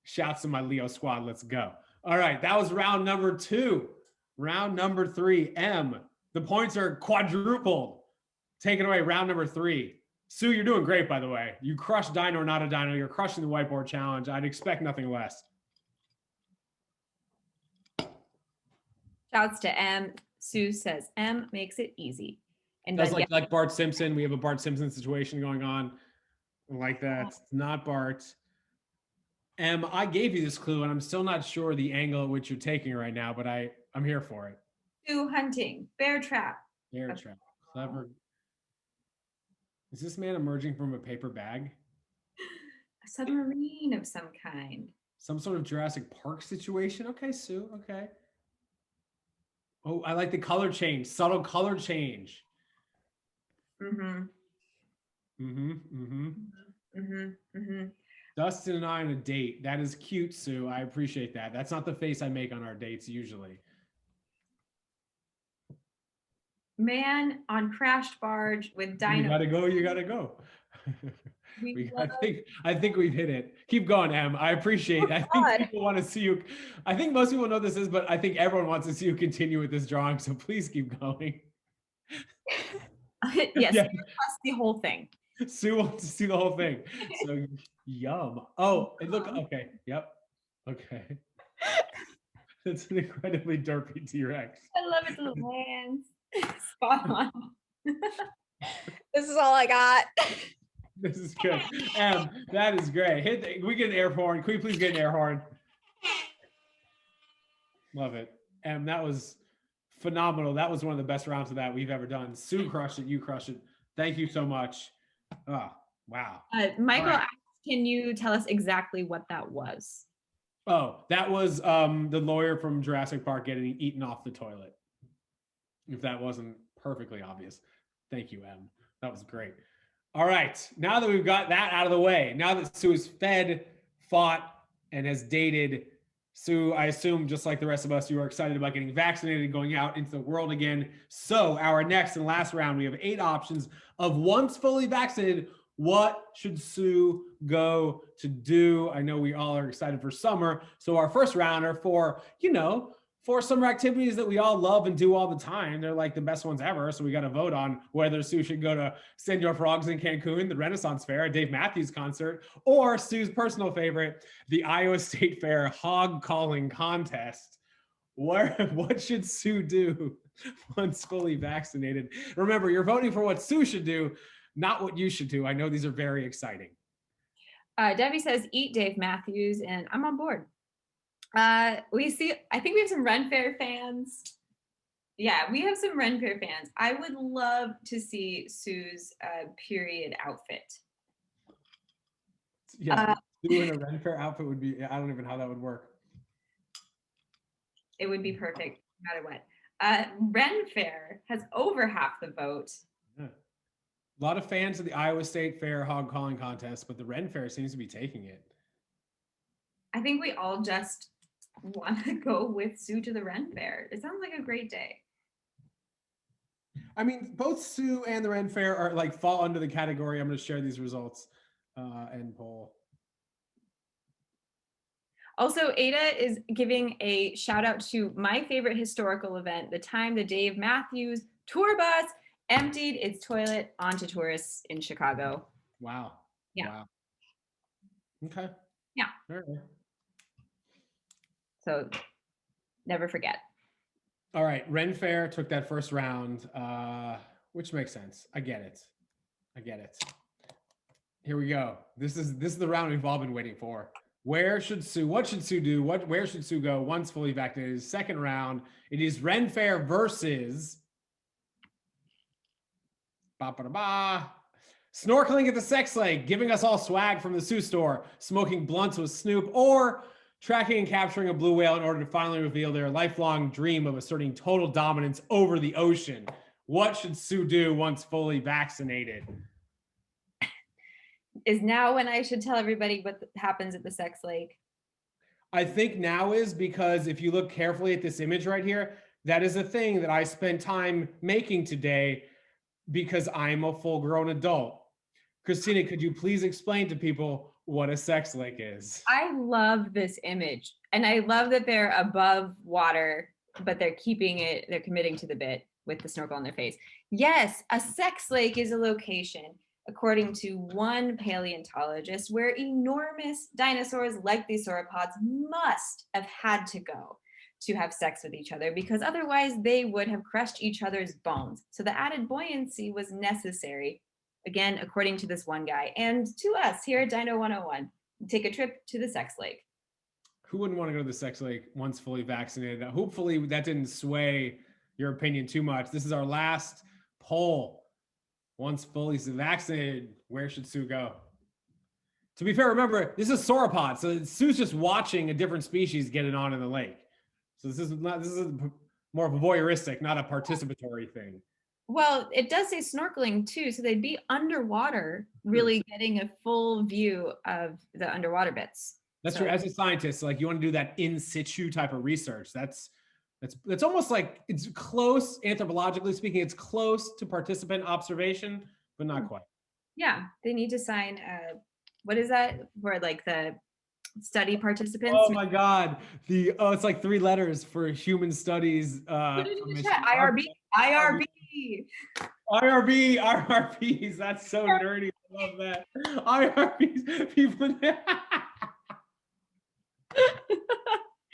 Shouts to my Leo squad. Let's go. All right, that was round number 2. Round number 3, M. The points are quadrupled. Take it away, round number 3. Sue, you're doing great, by the way. You crushed Dino or Not a Dino. You're crushing the whiteboard challenge. I'd expect nothing less. Shouts to M. Sue says M makes it easy. And that's like Bart Simpson. We have a Bart Simpson situation going on like that. It's not Bart. M, I gave you this clue, and I'm still not sure the angle at which you're taking right now, but I'm here for it. Sue hunting, bear trap. Bear trap. Clever. Is this man emerging from a paper bag? A submarine of some kind. Some sort of Jurassic Park situation? Okay, Sue, okay. Oh, I like the color change, subtle color change. Dustin and I on a date. That is cute, Sue. I appreciate that. That's not the face I make on our dates usually. Man on crashed barge with Dino. You gotta go. You gotta go. I think we've hit it. Keep going, Em. I appreciate it. I think people want to see you. I think most people know this is, but I think everyone wants to see you continue with this drawing. So please keep going. Yes, Yeah. plus the whole thing. Sue wants to see the whole thing. So yum. Oh, and look. Okay. Yep. Okay. It's an incredibly derpy T-Rex. I love its little hands. Spot on. This is all I got. This is good. That is great. We get an air horn. Can we please get an air horn? Love it. That was phenomenal. That was one of the best rounds of that we've ever done. Sue crushed it. You crushed it. Thank you so much. Oh, wow. Michael asked, can you tell us exactly what that was? Oh, that was the lawyer from Jurassic Park getting eaten off the toilet. If that wasn't perfectly obvious. Thank you, Em. That was great. All right. Now that we've got that out of the way, now that Sue is fed, fought, and has dated, Sue, I assume, just like the rest of us, you are excited about getting vaccinated, going out into the world again. So our next and last round, we have 8 options of once fully vaccinated. What should Sue go to do? I know we all are excited for summer. So our first round are for, for summer activities that we all love and do all the time. They're like the best ones ever. So we got to vote on whether Sue should go to Senor Frogs in Cancun, the Renaissance Fair, a Dave Matthews concert, or Sue's personal favorite, the Iowa State Fair hog calling contest. What should Sue do once fully vaccinated? Remember, you're voting for what Sue should do, not what you should do. I know these are very exciting. Debbie says, eat Dave Matthews, and I'm on board. I think we have some Ren Fair fans. Yeah, we have some Ren Fair fans. I would love to see Sue's period outfit. Yeah, Sue in a Ren Fair outfit would be, I don't even know how that would work. It would be perfect, no matter what. Ren Fair has over half the vote. Yeah. A lot of fans of the Iowa State Fair hog calling contest, but the Ren Fair seems to be taking it. I think we all just want to go with Sue to the Ren Fair. It sounds like a great day. I mean, both Sue and the Ren Fair are fall under the category. I'm going to share these results and poll. Also, Ada is giving a shout out to my favorite historical event, the time the Dave Matthews tour bus emptied its toilet onto tourists in Chicago. Wow. Yeah. Wow. Okay. Yeah. All right. So never forget. All right. Ren Fair took that first round, which makes sense. I get it. Here we go. This is the round we've all been waiting for. What should Sue do? Where should Sue go once fully vaccinated? Second round. It is Ren Fair versus snorkeling at the Sex Lake, giving us all swag from the Sue store, smoking blunts with Snoop, or tracking and capturing a blue whale in order to finally reveal their lifelong dream of asserting total dominance over the ocean. What should Sue do once fully vaccinated? Is now when I should tell everybody what happens at the Sex Lake? I think now is, because if you look carefully at this image right here, that is a thing that I spent time making today because I'm a full-grown adult. Kristina, could you please explain to people what a sex lake is? I love this image, and I love that they're above water, but they're committing to the bit with the snorkel on their face. Yes, a sex lake is a location, according to one paleontologist, where enormous dinosaurs like the sauropods must have had to go to have sex with each other, because otherwise they would have crushed each other's bones. So the added buoyancy was necessary, again, according to this one guy, and to us here at Dino 101, take a trip to the sex lake. Who wouldn't want to go to the sex lake once fully vaccinated? Hopefully that didn't sway your opinion too much. This is our last poll. Once fully vaccinated, where should Sue go? To be fair, remember, this is sauropod, so Sue's just watching a different species get it on in the lake. So this is more of a voyeuristic, not a participatory thing. Well, it does say snorkeling too, so they'd be underwater, really getting a full view of the underwater bits. That's true. As a scientist, you want to do that in situ type of research. That's That's almost like it's close, anthropologically speaking, it's close to participant observation, but not quite. Yeah, they need to sign what is that for, like the study participants? Oh my God. It's like 3 letters for human studies. Put it in the chat. IRB. IRB. IRBs. That's so nerdy. I love that. IRBs. People.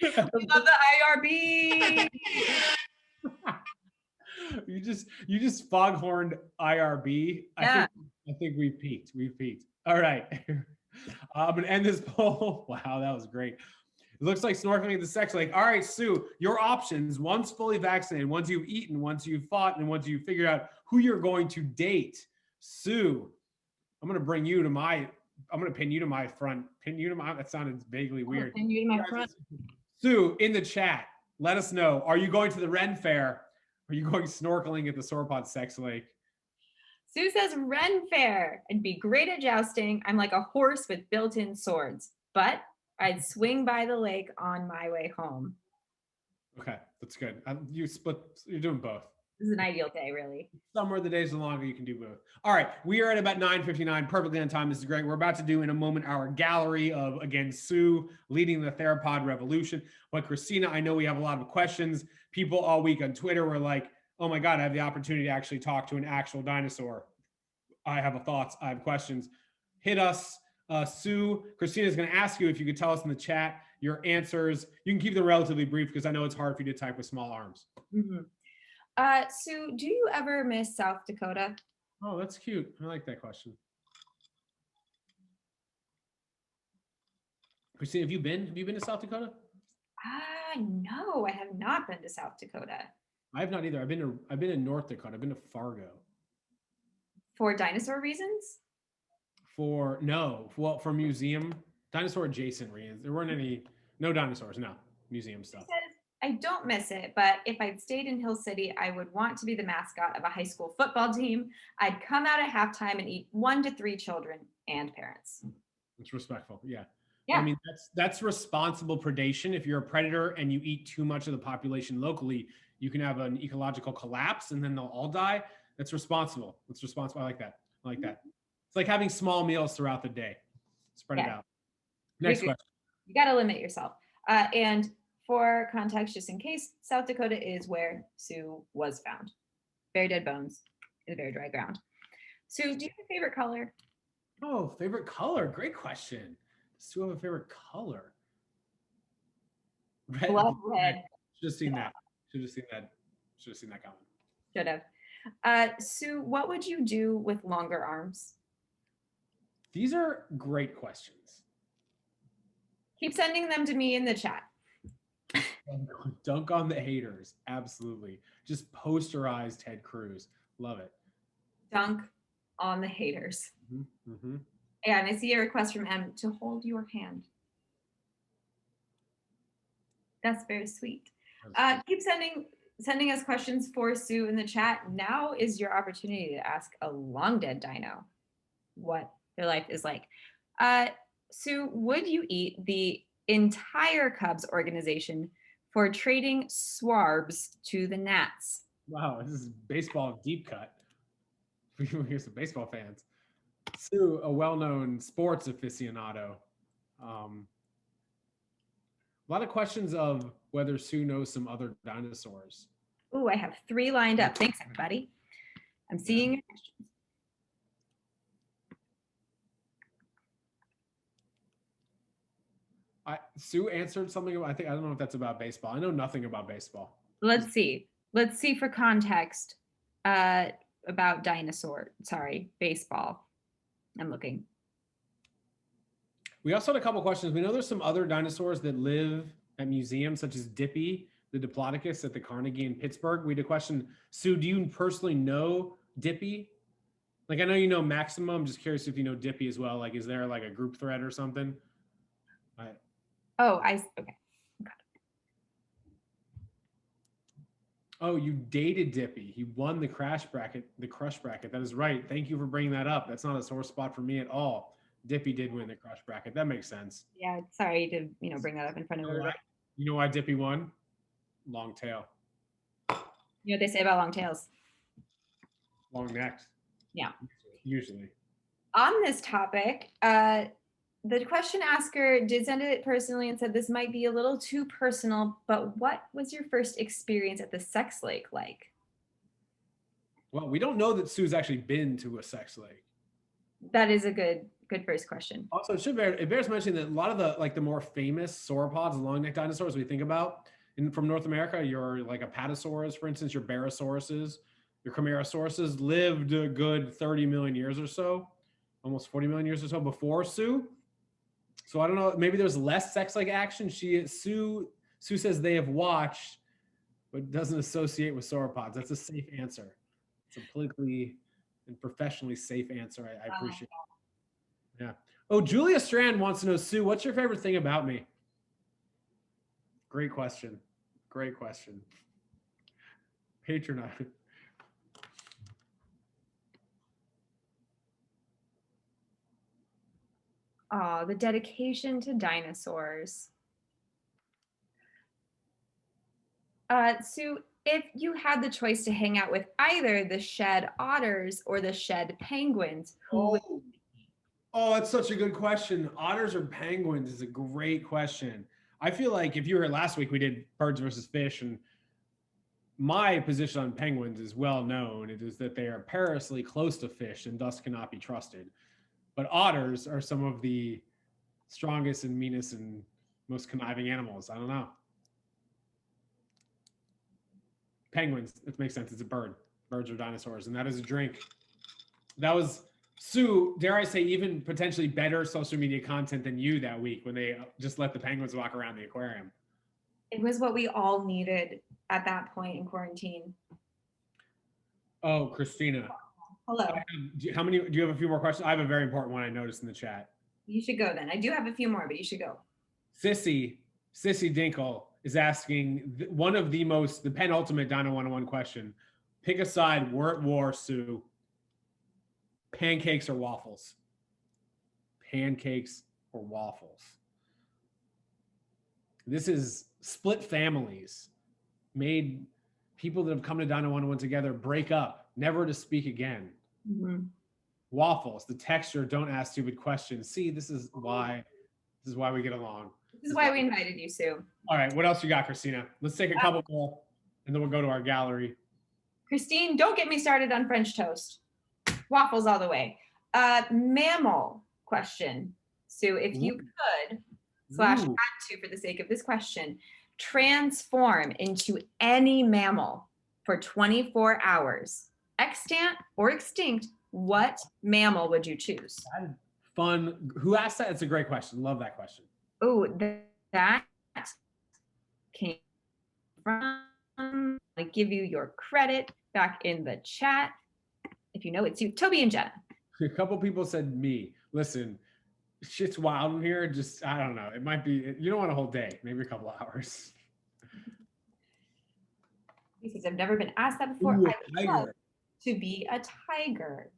We love the IRB. You just foghorned IRB. Yeah. I think we've peaked. We've peaked. All right. I'm gonna end this poll. Wow, that was great. It looks like snorkeling at the sex lake. All right, Sue, your options: once fully vaccinated, once you've eaten, once you've fought, and once you've figured out who you're going to date. Sue, I'm gonna pin you to my front. That sounded vaguely weird. Pin you to my front. Sue, in the chat, let us know. Are you going to the Ren Fair? Are you going snorkeling at the Sauropod Sex Lake? Sue says Ren Fair. I'd be great at jousting. I'm like a horse with built-in swords, but I'd swing by the lake on my way home. Okay, that's good. You're doing both. This is an ideal day, really. Somewhere the days are longer, you can do both. All right, we are at about 9:59, perfectly on time. This is great. We're about to do in a moment our gallery of, again, Sue leading the theropod revolution. But Kristina, I know we have a lot of questions. People all week on Twitter were like, oh my God, I have the opportunity to actually talk to an actual dinosaur. I have thoughts, I have questions. Hit us. Sue, Kristina is going to ask you if you could tell us in the chat your answers. You can keep them relatively brief because I know it's hard for you to type with small arms. Mm-hmm. Sue, do you ever miss South Dakota? Oh, that's cute. I like that question. Kristina, have you been to South Dakota? No, I have not been to South Dakota. I have not either. I've been in North Dakota. I've been to Fargo. For dinosaur reasons? For museum, dinosaur adjacent reasons. There weren't no dinosaurs, no. Museum stuff. I don't miss it, but if I'd stayed in Hill City, I would want to be the mascot of a high school football team. I'd come out at halftime and eat 1 to 3 children and parents. It's respectful, yeah. Yeah. I mean, that's responsible predation. If you're a predator and you eat too much of the population locally, you can have an ecological collapse and then they'll all die. That's responsible. That's responsible. I like that. It's like having small meals throughout the day. Spread it out. Next question. You got to limit yourself. And for context, just in case, South Dakota is where Sue was found. Very dead bones in a very dry ground. Sue, do you have a favorite color? Oh, favorite color. Great question. Does Sue have a favorite color? Red. Red. Should have seen that. Should have seen that coming. Should have. Sue, what would you do with longer arms? These are great questions. Keep sending them to me in the chat. Dunk on the haters. Absolutely. Just posterize Ted Cruz. Love it. Dunk on the haters. Mm-hmm. Mm-hmm. And I see a request from M to hold your hand. That's very sweet. Keep sending us questions for Sue in the chat. Now is your opportunity to ask a long dead dino what their life is like. Sue, would you eat the entire Cubs organization for trading swarbs to the Nats? Wow, this is baseball deep cut. Here's some baseball fans. Sue, a well-known sports aficionado. A lot of questions of whether Sue knows some other dinosaurs. Ooh, I have 3 lined up. Thanks, everybody. I'm seeing your questions. Sue answered something about, I don't know if that's about baseball. I know nothing about baseball. Let's see for context about baseball. I'm looking. We also had a couple questions. We know there's some other dinosaurs that live at museums, such as Dippy, the Diplodocus at the Carnegie in Pittsburgh. We had a question, Sue, do you personally know Dippy? Like, I know you know Maxima. I'm just curious if you know Dippy as well. Like, is there like a group thread or something? Okay. Oh, you dated Dippy. He won the crush bracket. That is right. Thank you for bringing that up. That's not a sore spot for me at all. Dippy did win the crush bracket. That makes sense. Yeah, sorry to bring that up in front of everybody. You know why Dippy won? long tail. You know what they say about long tails? Long necks. Yeah. Usually. On this topic, the question asker did send it personally and said this might be a little too personal, but what was your first experience at the sex lake like? Well, we don't know that Sue's actually been to a sex lake. That is a good first question. Also, it bears mentioning that a lot of the more famous sauropods, the long neck dinosaurs we think about from North America, your like Apatosaurus, for instance, your Barosauruses, your Chimaerosauruses lived a good 30 million years or so, almost 40 million years or so before Sue. So I don't know, maybe there's less sex-like action. Sue says they have watched, but doesn't associate with sauropods. That's a safe answer. It's a politically and professionally safe answer. I appreciate it. Yeah. Oh, Julia Strand wants to know, Sue, what's your favorite thing about me? Great question. Great question. Patronize. Oh, the dedication to dinosaurs. Sue, if you had the choice to hang out with either the shed otters or the shed penguins, who would you be? Oh, that's such a good question. Otters or penguins is a great question. I feel like if you were here last week, we did birds versus fish, and my position on penguins is well known. It is that they are perilously close to fish and thus cannot be trusted. But otters are some of the strongest and meanest and most conniving animals. I don't know. Penguins, it makes sense. It's a bird. Birds are dinosaurs, and that is a drink. That was, Sue, dare I say, even potentially better social media content than you that week when they just let the penguins walk around the aquarium. It was what we all needed at that point in quarantine. Oh, Kristina. Hello. Do you have a few more questions? I have a very important one I noticed in the chat. You should go then. I do have a few more, but you should go. Sissy Dinkle is asking the penultimate Dino 101 question. Pick a side, we're at war, Sue. Pancakes or waffles? Pancakes or waffles? This is split families, made people that have come to Dino 101 together break up, never to speak again. Mm-hmm. Waffles, the texture, don't ask stupid questions. See, this is why we get along. This is why we invited you, Sue. All right, what else you got, Kristina? Let's take a couple more, and then we'll go to our gallery. Christine, don't get me started on French toast. Waffles all the way. Mammal question. Sue, if you could, / had to for the sake of this question, transform into any mammal for 24 hours, extant or extinct, what mammal would you choose? Fun. Who asked that? It's a great question. Love that question. Oh, that came from, I give you your credit back in the chat. If you know, it's you, Toby and Jenna. A couple people said me. Listen, shit's wild in here. Just, I don't know. It might be, you don't want a whole day, maybe a couple hours. He says, I've never been asked that before. Ooh, I would love to be a tiger.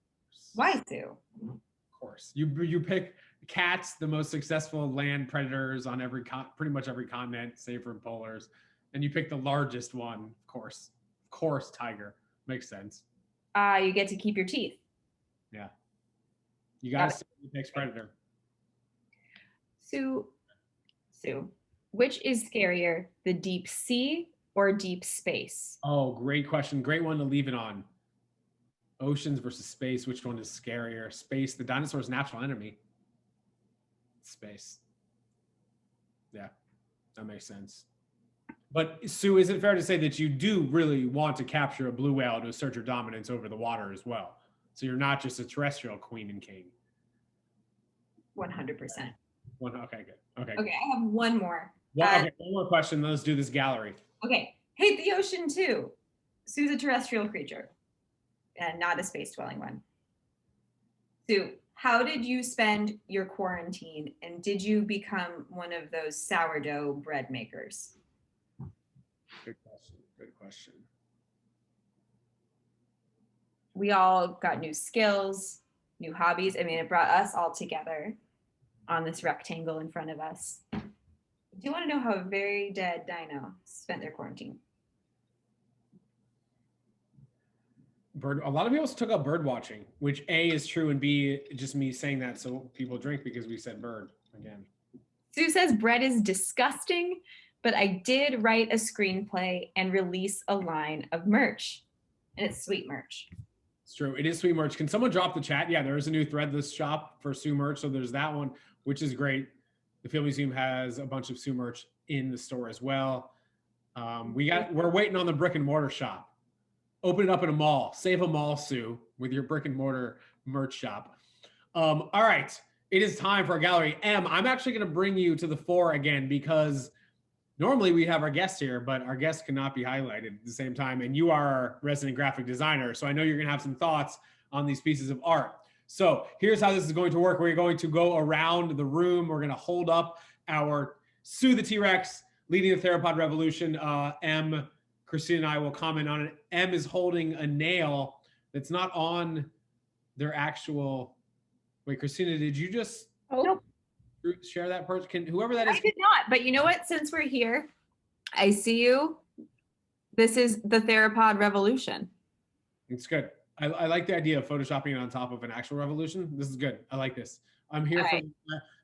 Why, Sue? Of course. You pick cats, the most successful land predators on pretty much every continent, save for polars. And you pick the largest one, of course. Of course, tiger. Makes sense. You get to keep your teeth. Yeah. You got to see the next predator. Sue, which is scarier, the deep sea or deep space? Oh, great question. Great one to leave it on. Oceans versus space. Which one is scarier? Space, the dinosaur's natural enemy. Space. Yeah, that makes sense. But Sue, is it fair to say that you do really want to capture a blue whale to assert your dominance over the water as well? So you're not just a terrestrial queen and king. 100%. Okay, good. Okay. Okay, I have one more. Well, okay, one more question. Let's do this gallery. Okay, hate the ocean too. Sue's a terrestrial creature and not a space-dwelling one. Sue, how did you spend your quarantine, and did you become one of those sourdough bread makers? Good question. Good question. We all got new skills, new hobbies. I mean, it brought us all together on this rectangle in front of us. Do you want to know how a very dead dino spent their quarantine? A lot of people took up bird watching, which A is true and B just me saying that so people drink because we said bird again. Sue says bread is disgusting, but I did write a screenplay and release a line of merch, and it's sweet merch. It's true. It is sweet merch. Can someone drop the chat? Yeah, there is a new Threadless shop for Sue merch, so there's that one, which is great. The Field Museum has a bunch of Sue merch in the store as well. We're waiting on the brick and mortar shop. Open it up in a mall. Save a mall, Sue, with your brick and mortar merch shop. All right. It is time for our gallery. M, I'm actually going to bring you to the fore again because normally we have our guests here, but our guests cannot be highlighted at the same time. And you are our resident graphic designer. So I know you're going to have some thoughts on these pieces of art. So here's how this is going to work. We're going to go around the room. We're going to hold up our Sue the T-Rex leading the theropod revolution. M, Kristina and I will comment on it. M is holding a nail that's not on their actual. Wait, Kristina, did you just share that person? Can whoever that is? I did not, but you know what? Since we're here, I see you. This is the theropod revolution. It's good. I like the idea of photoshopping it on top of an actual revolution. This is good. I like this. I'm here for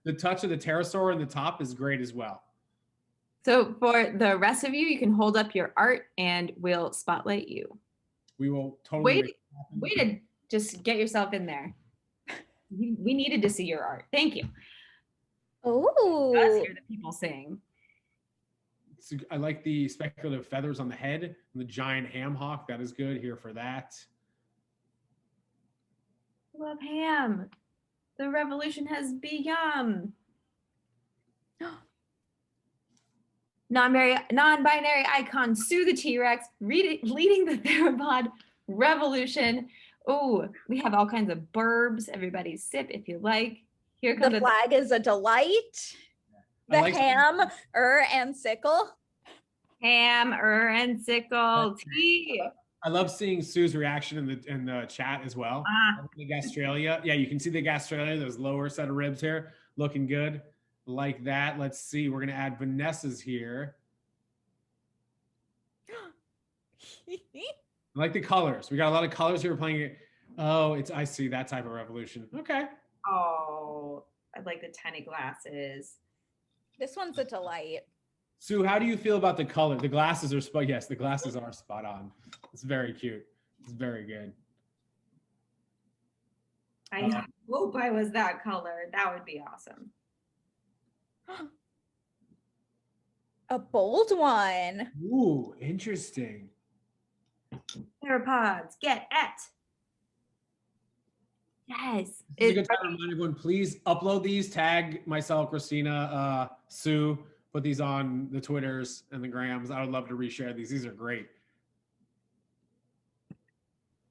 the touch of the pterosaur in the top is great as well. So for the rest of you, you can hold up your art and we'll spotlight you. We will totally way to just get yourself in there. We needed to see your art. Thank you. Oh, Let's hear the people sing. I like the speculative feathers on the head and the giant ham hock. That is good. Here for that. Love ham. The revolution has begun. Non-binary icon Sue the T-Rex leading the theropod revolution. Oh, we have all kinds of burbs. Everybody sip if you like. Here comes the flag is a delight. The like ham, and sickle. Ham, and sickle tea. I love seeing Sue's reaction in the chat as well. The gastralia. Yeah, you can see the gastralia, those lower set of ribs here. Looking good. Like that. Let's see. We're going to add Vanessa's here. I like the colors. We got a lot of colors here. We're playing it. Oh, I see that type of revolution. Okay. Oh, I like the tiny glasses. This one's a delight. Sue, how do you feel about the color? The glasses are yes, the glasses are spot on. It's very cute. It's very good. I hope I was that color. That would be awesome. A bold one. Ooh, interesting. Theropods, get at. Yes. It's a good time to remind everyone, please upload these, tag myself, Kristina, Sue, put these on the Twitters and the Grams. I would love to reshare these. These are great.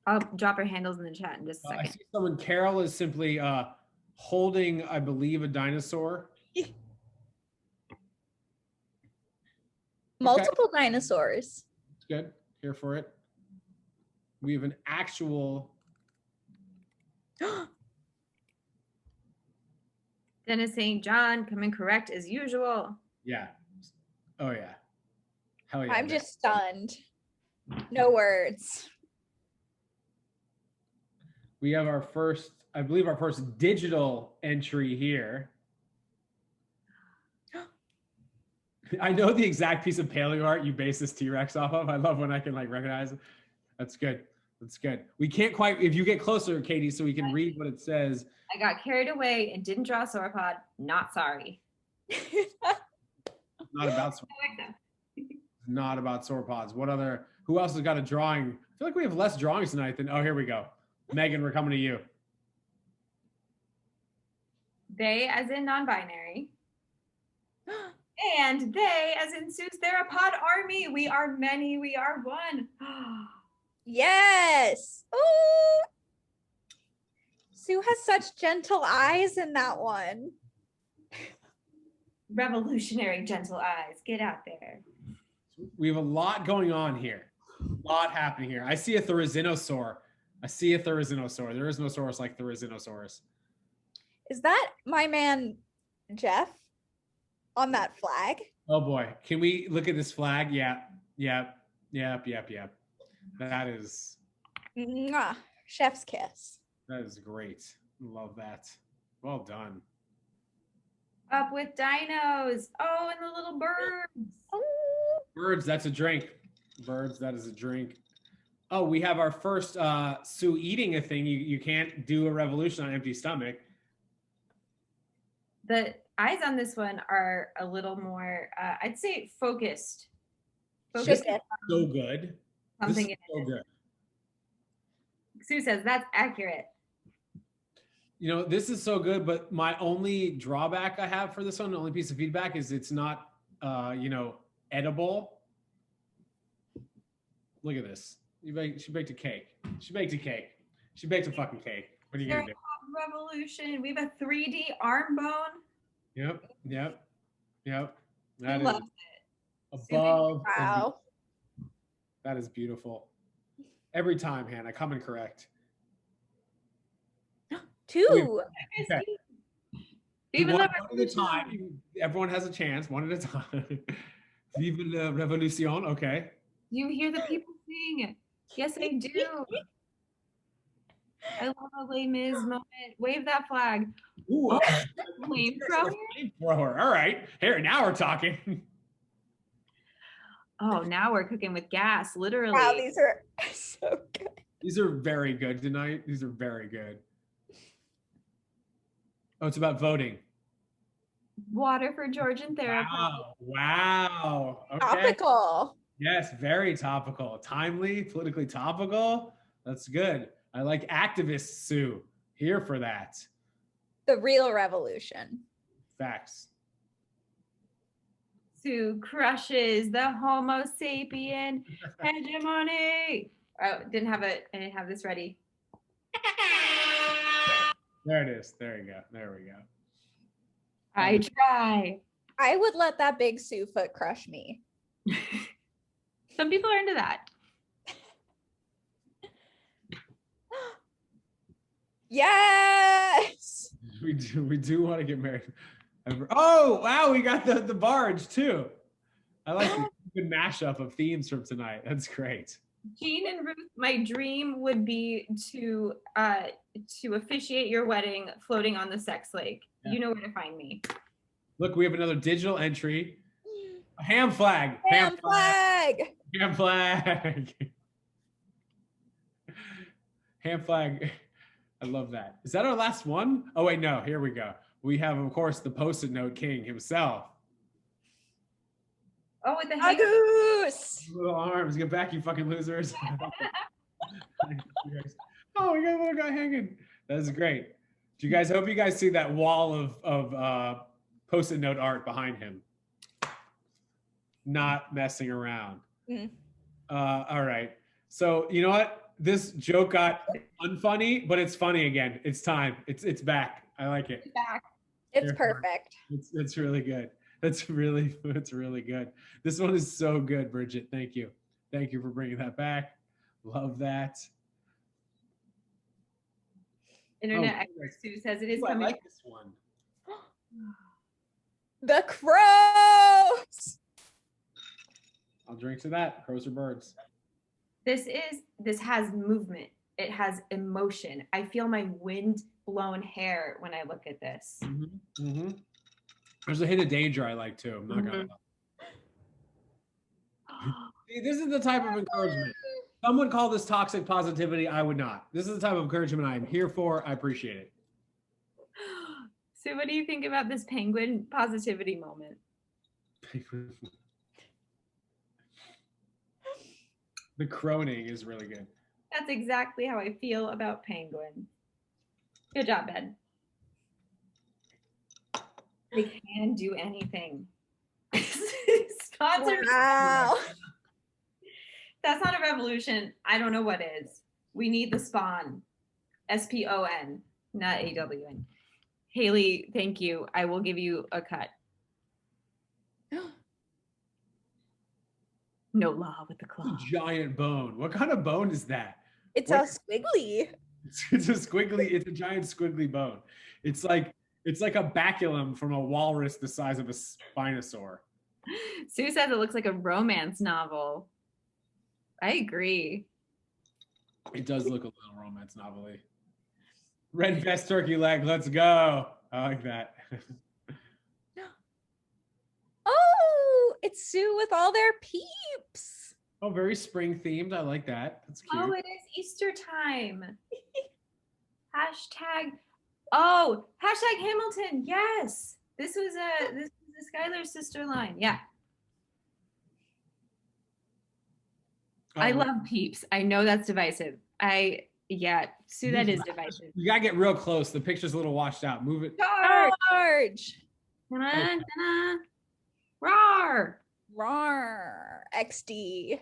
I'll drop our handles in the chat in just a second. I see someone, Carol is simply holding, I believe, a dinosaur. Multiple dinosaurs. It's good. Here for it. We have an actual. Dennis St. John coming correct as usual. Yeah. Oh, yeah. Hell yeah. I'm just stunned. No words. We have our first, I believe, our first digital entry here. I know the exact piece of paleo art you base this T-Rex off of. I love when I can recognize it. That's good. That's good. We can't quite, if you get closer, Katie, so we can read what it says. I got carried away and didn't draw a sauropod. Not sorry. Not about sauropods. Not about sauropods. Who else has got a drawing? I feel like we have less drawings tonight than, oh, here we go. Megan, we're coming to you. They as in non-binary. And they as in Sue's theropod army. We are many, we are one. Yes. Ooh. Sue has such gentle eyes in that one. Revolutionary gentle eyes. Get out there. We have a lot going on here. A lot happening here. I see a Therizinosaur. There is no saurus like Therizinosaurus. Is that my man, Jeff? on that flag. Oh boy, can we look at this flag? Yeah, yep. That is Mwah. Chef's kiss. great. Love that. Well done. Up with dinos. Oh, and the little birds. Oh, Birds, that's a drink. Birds, that is a drink. Oh, we have our first Sue eating a thing. You can't do a revolution on an empty stomach. The eyes on this one are a little more, I'd say, focused. Focused. So good. Something This is in so it. good. Sue says that's accurate. You know, this is so good, but my only drawback I have for this one, the only piece of feedback is it's not, edible. Look at this. She baked a cake. She baked a cake. She baked a fucking cake. What are you gonna do? Revolution. We have a 3D arm bone. Yep. That Loves is above. and wow. That is beautiful. Every time, Hannah, come and correct. 2. Okay. Viva One la at a revolution. time. Everyone has a chance. One at a time. Viva la revolution. Okay. Do you hear the people sing? Yes, I do. I love a Les Mis moment. Wave that flag. Ooh, Flamethrower? flamethrower. All right. Here, now we're talking. Oh, now we're cooking with gas, literally. Wow, these are so good. These are very good tonight. These are very good. Oh, it's about voting. Water for Georgian therapy. Wow. Okay. Topical. Yes, very topical. Timely, politically topical. That's good. I like activists, Sue. Here for that. The real revolution. Facts. Sue crushes the Homo sapien hegemony. Oh, I didn't have this ready. There it is. There you go. There we go. I try. I would let that big Sue foot crush me. Some people are into that. Yes. We do want to get married. Oh, wow, we got the barge too. I like the good mashup of themes from tonight. That's great. Jean and Ruth, my dream would be to officiate your wedding floating on the sex lake. Yeah. You know where to find me. Look, we have another digital entry. A ham flag. Ham flag. Ham flag. Ham flag. I love that. Is that our last one? Oh, wait, no. Here we go. We have, of course, the Post-it note king himself. Oh, with the Agus. Little arms. Get back, you fucking losers. Oh, we got a little guy hanging. That's great. Do you guys, hope you guys see that wall of Post-it note art behind him. Not messing around. Mm. All right. So you know what? This joke got unfunny, but it's funny again. It's time. It's back. I like it. back. It's perfect. It's really good. It's really good. This one is so good, Bridget. Thank you. Thank you for bringing that back. Love that. Internet expert Sue says it is Ooh, I coming. like this one. The crows. I'll drink to that. Crows or birds. This has movement. It has emotion. I feel my wind blown hair when I look at this. There's a hint of danger I like too. I'm not gonna. See, this is the type of encouragement. Some would call this toxic positivity. I would not. This is the type of encouragement I am here for. I appreciate it. So what do you think about this penguin positivity moment? The croning is really good. That's exactly how I feel about penguins. Good job, Ben. They can do anything. Sponsors. Wow. That's not a revolution. I don't know what is. We need the spawn. SPON, not AWN. Haley, thank you. I will give you a cut. No law with the claw. It's a giant bone. What kind of bone is that? It's a squiggly. It's a squiggly. It's a giant squiggly bone. It's like It's like a baculum from a walrus the size of a spinosaur. Sue says it looks like a romance novel. I agree. It does look a little romance novel-y. Red vest turkey leg, let's go. I like that. Oh, it's Sue with all their peeps. Oh, very spring themed. I like that. That's cute. Oh, it is Easter time. Hashtag, oh, hashtag Hamilton. Yes. This was the Skylar sister line. Yeah. I love peeps. I know that's divisive. Sue, that is divisive. You gotta get real close. The picture's a little washed out. Move it. Charge. Da-na, da-na. Rawr. Rawr. XD.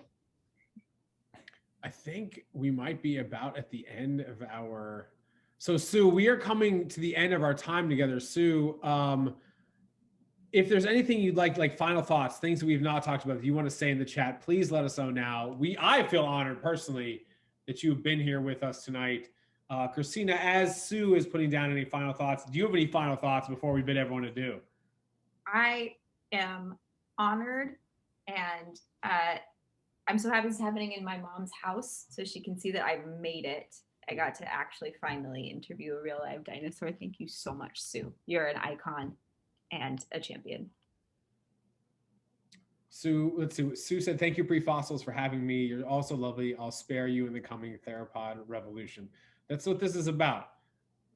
I think we might be about at the end of our. So Sue, we are coming to the end of our time together. Sue, if there's anything you'd like final thoughts, things that we've not talked about, if you want to say in the chat, please let us know now. I feel honored personally that you've been here with us tonight. Kristina, as Sue is putting down any final thoughts, do you have any final thoughts before we bid everyone adieu? I am honored, and I'm so happy this is happening in my mom's house so she can see that I made it. I got to actually finally interview a real live dinosaur. Thank you so much, Sue. You're an icon and a champion. Sue, let's see. Sue said, thank you, Pre-Fossils, for having me. You're also lovely. I'll spare you in the coming theropod revolution. That's what this is about.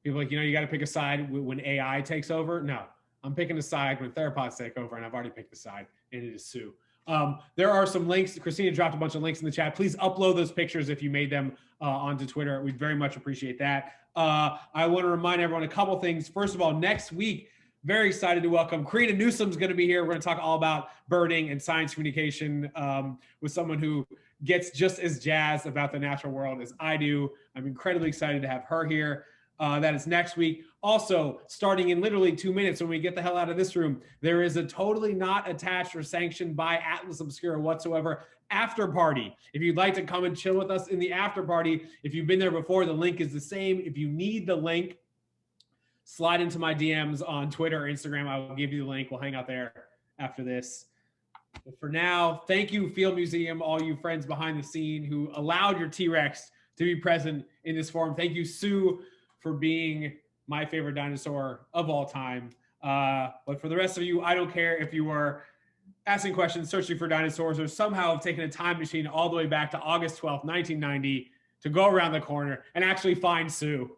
People are like, you got to pick a side when AI takes over. No, I'm picking a side when theropods take over, and I've already picked a side, and it is Sue. There are some links. Kristina dropped a bunch of links in the chat. Please upload those pictures if you made them onto Twitter. We'd very much appreciate that. I want to remind everyone a couple things. First of all, next week, very excited to welcome Karina Newsom's going to be here. We're going to talk all about birding and science communication with someone who gets just as jazzed about the natural world as I do. I'm incredibly excited to have her here. That is next week. Also, starting in literally 2 minutes when we get the hell out of this room, there is a totally not attached or sanctioned by Atlas Obscura whatsoever after party. If you'd like to come and chill with us in the after party, if you've been there before, the link is the same. If you need the link, slide into my DMs on Twitter or Instagram. I will give you the link. We'll hang out there after this. But for now, thank you, Field Museum, all you friends behind the scene who allowed your T-Rex to be present in this forum. Thank you, Sue, for being my favorite dinosaur of all time. But for the rest of you, I don't care if you are asking questions, searching for dinosaurs, or somehow have taken a time machine all the way back to August 12th, 1990 to go around the corner and actually find Sue.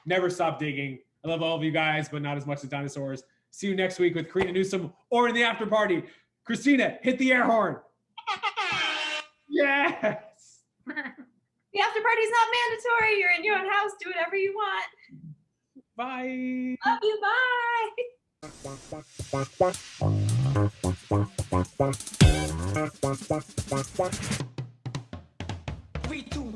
Never stop digging. I love all of you guys, but not as much as dinosaurs. See you next week with Karina Newsom or in the after party. Kristina, hit the air horn. Yes. The after party is not mandatory. You're in your own house. Do whatever you want. Bye. Love you. Bye. 3, 2,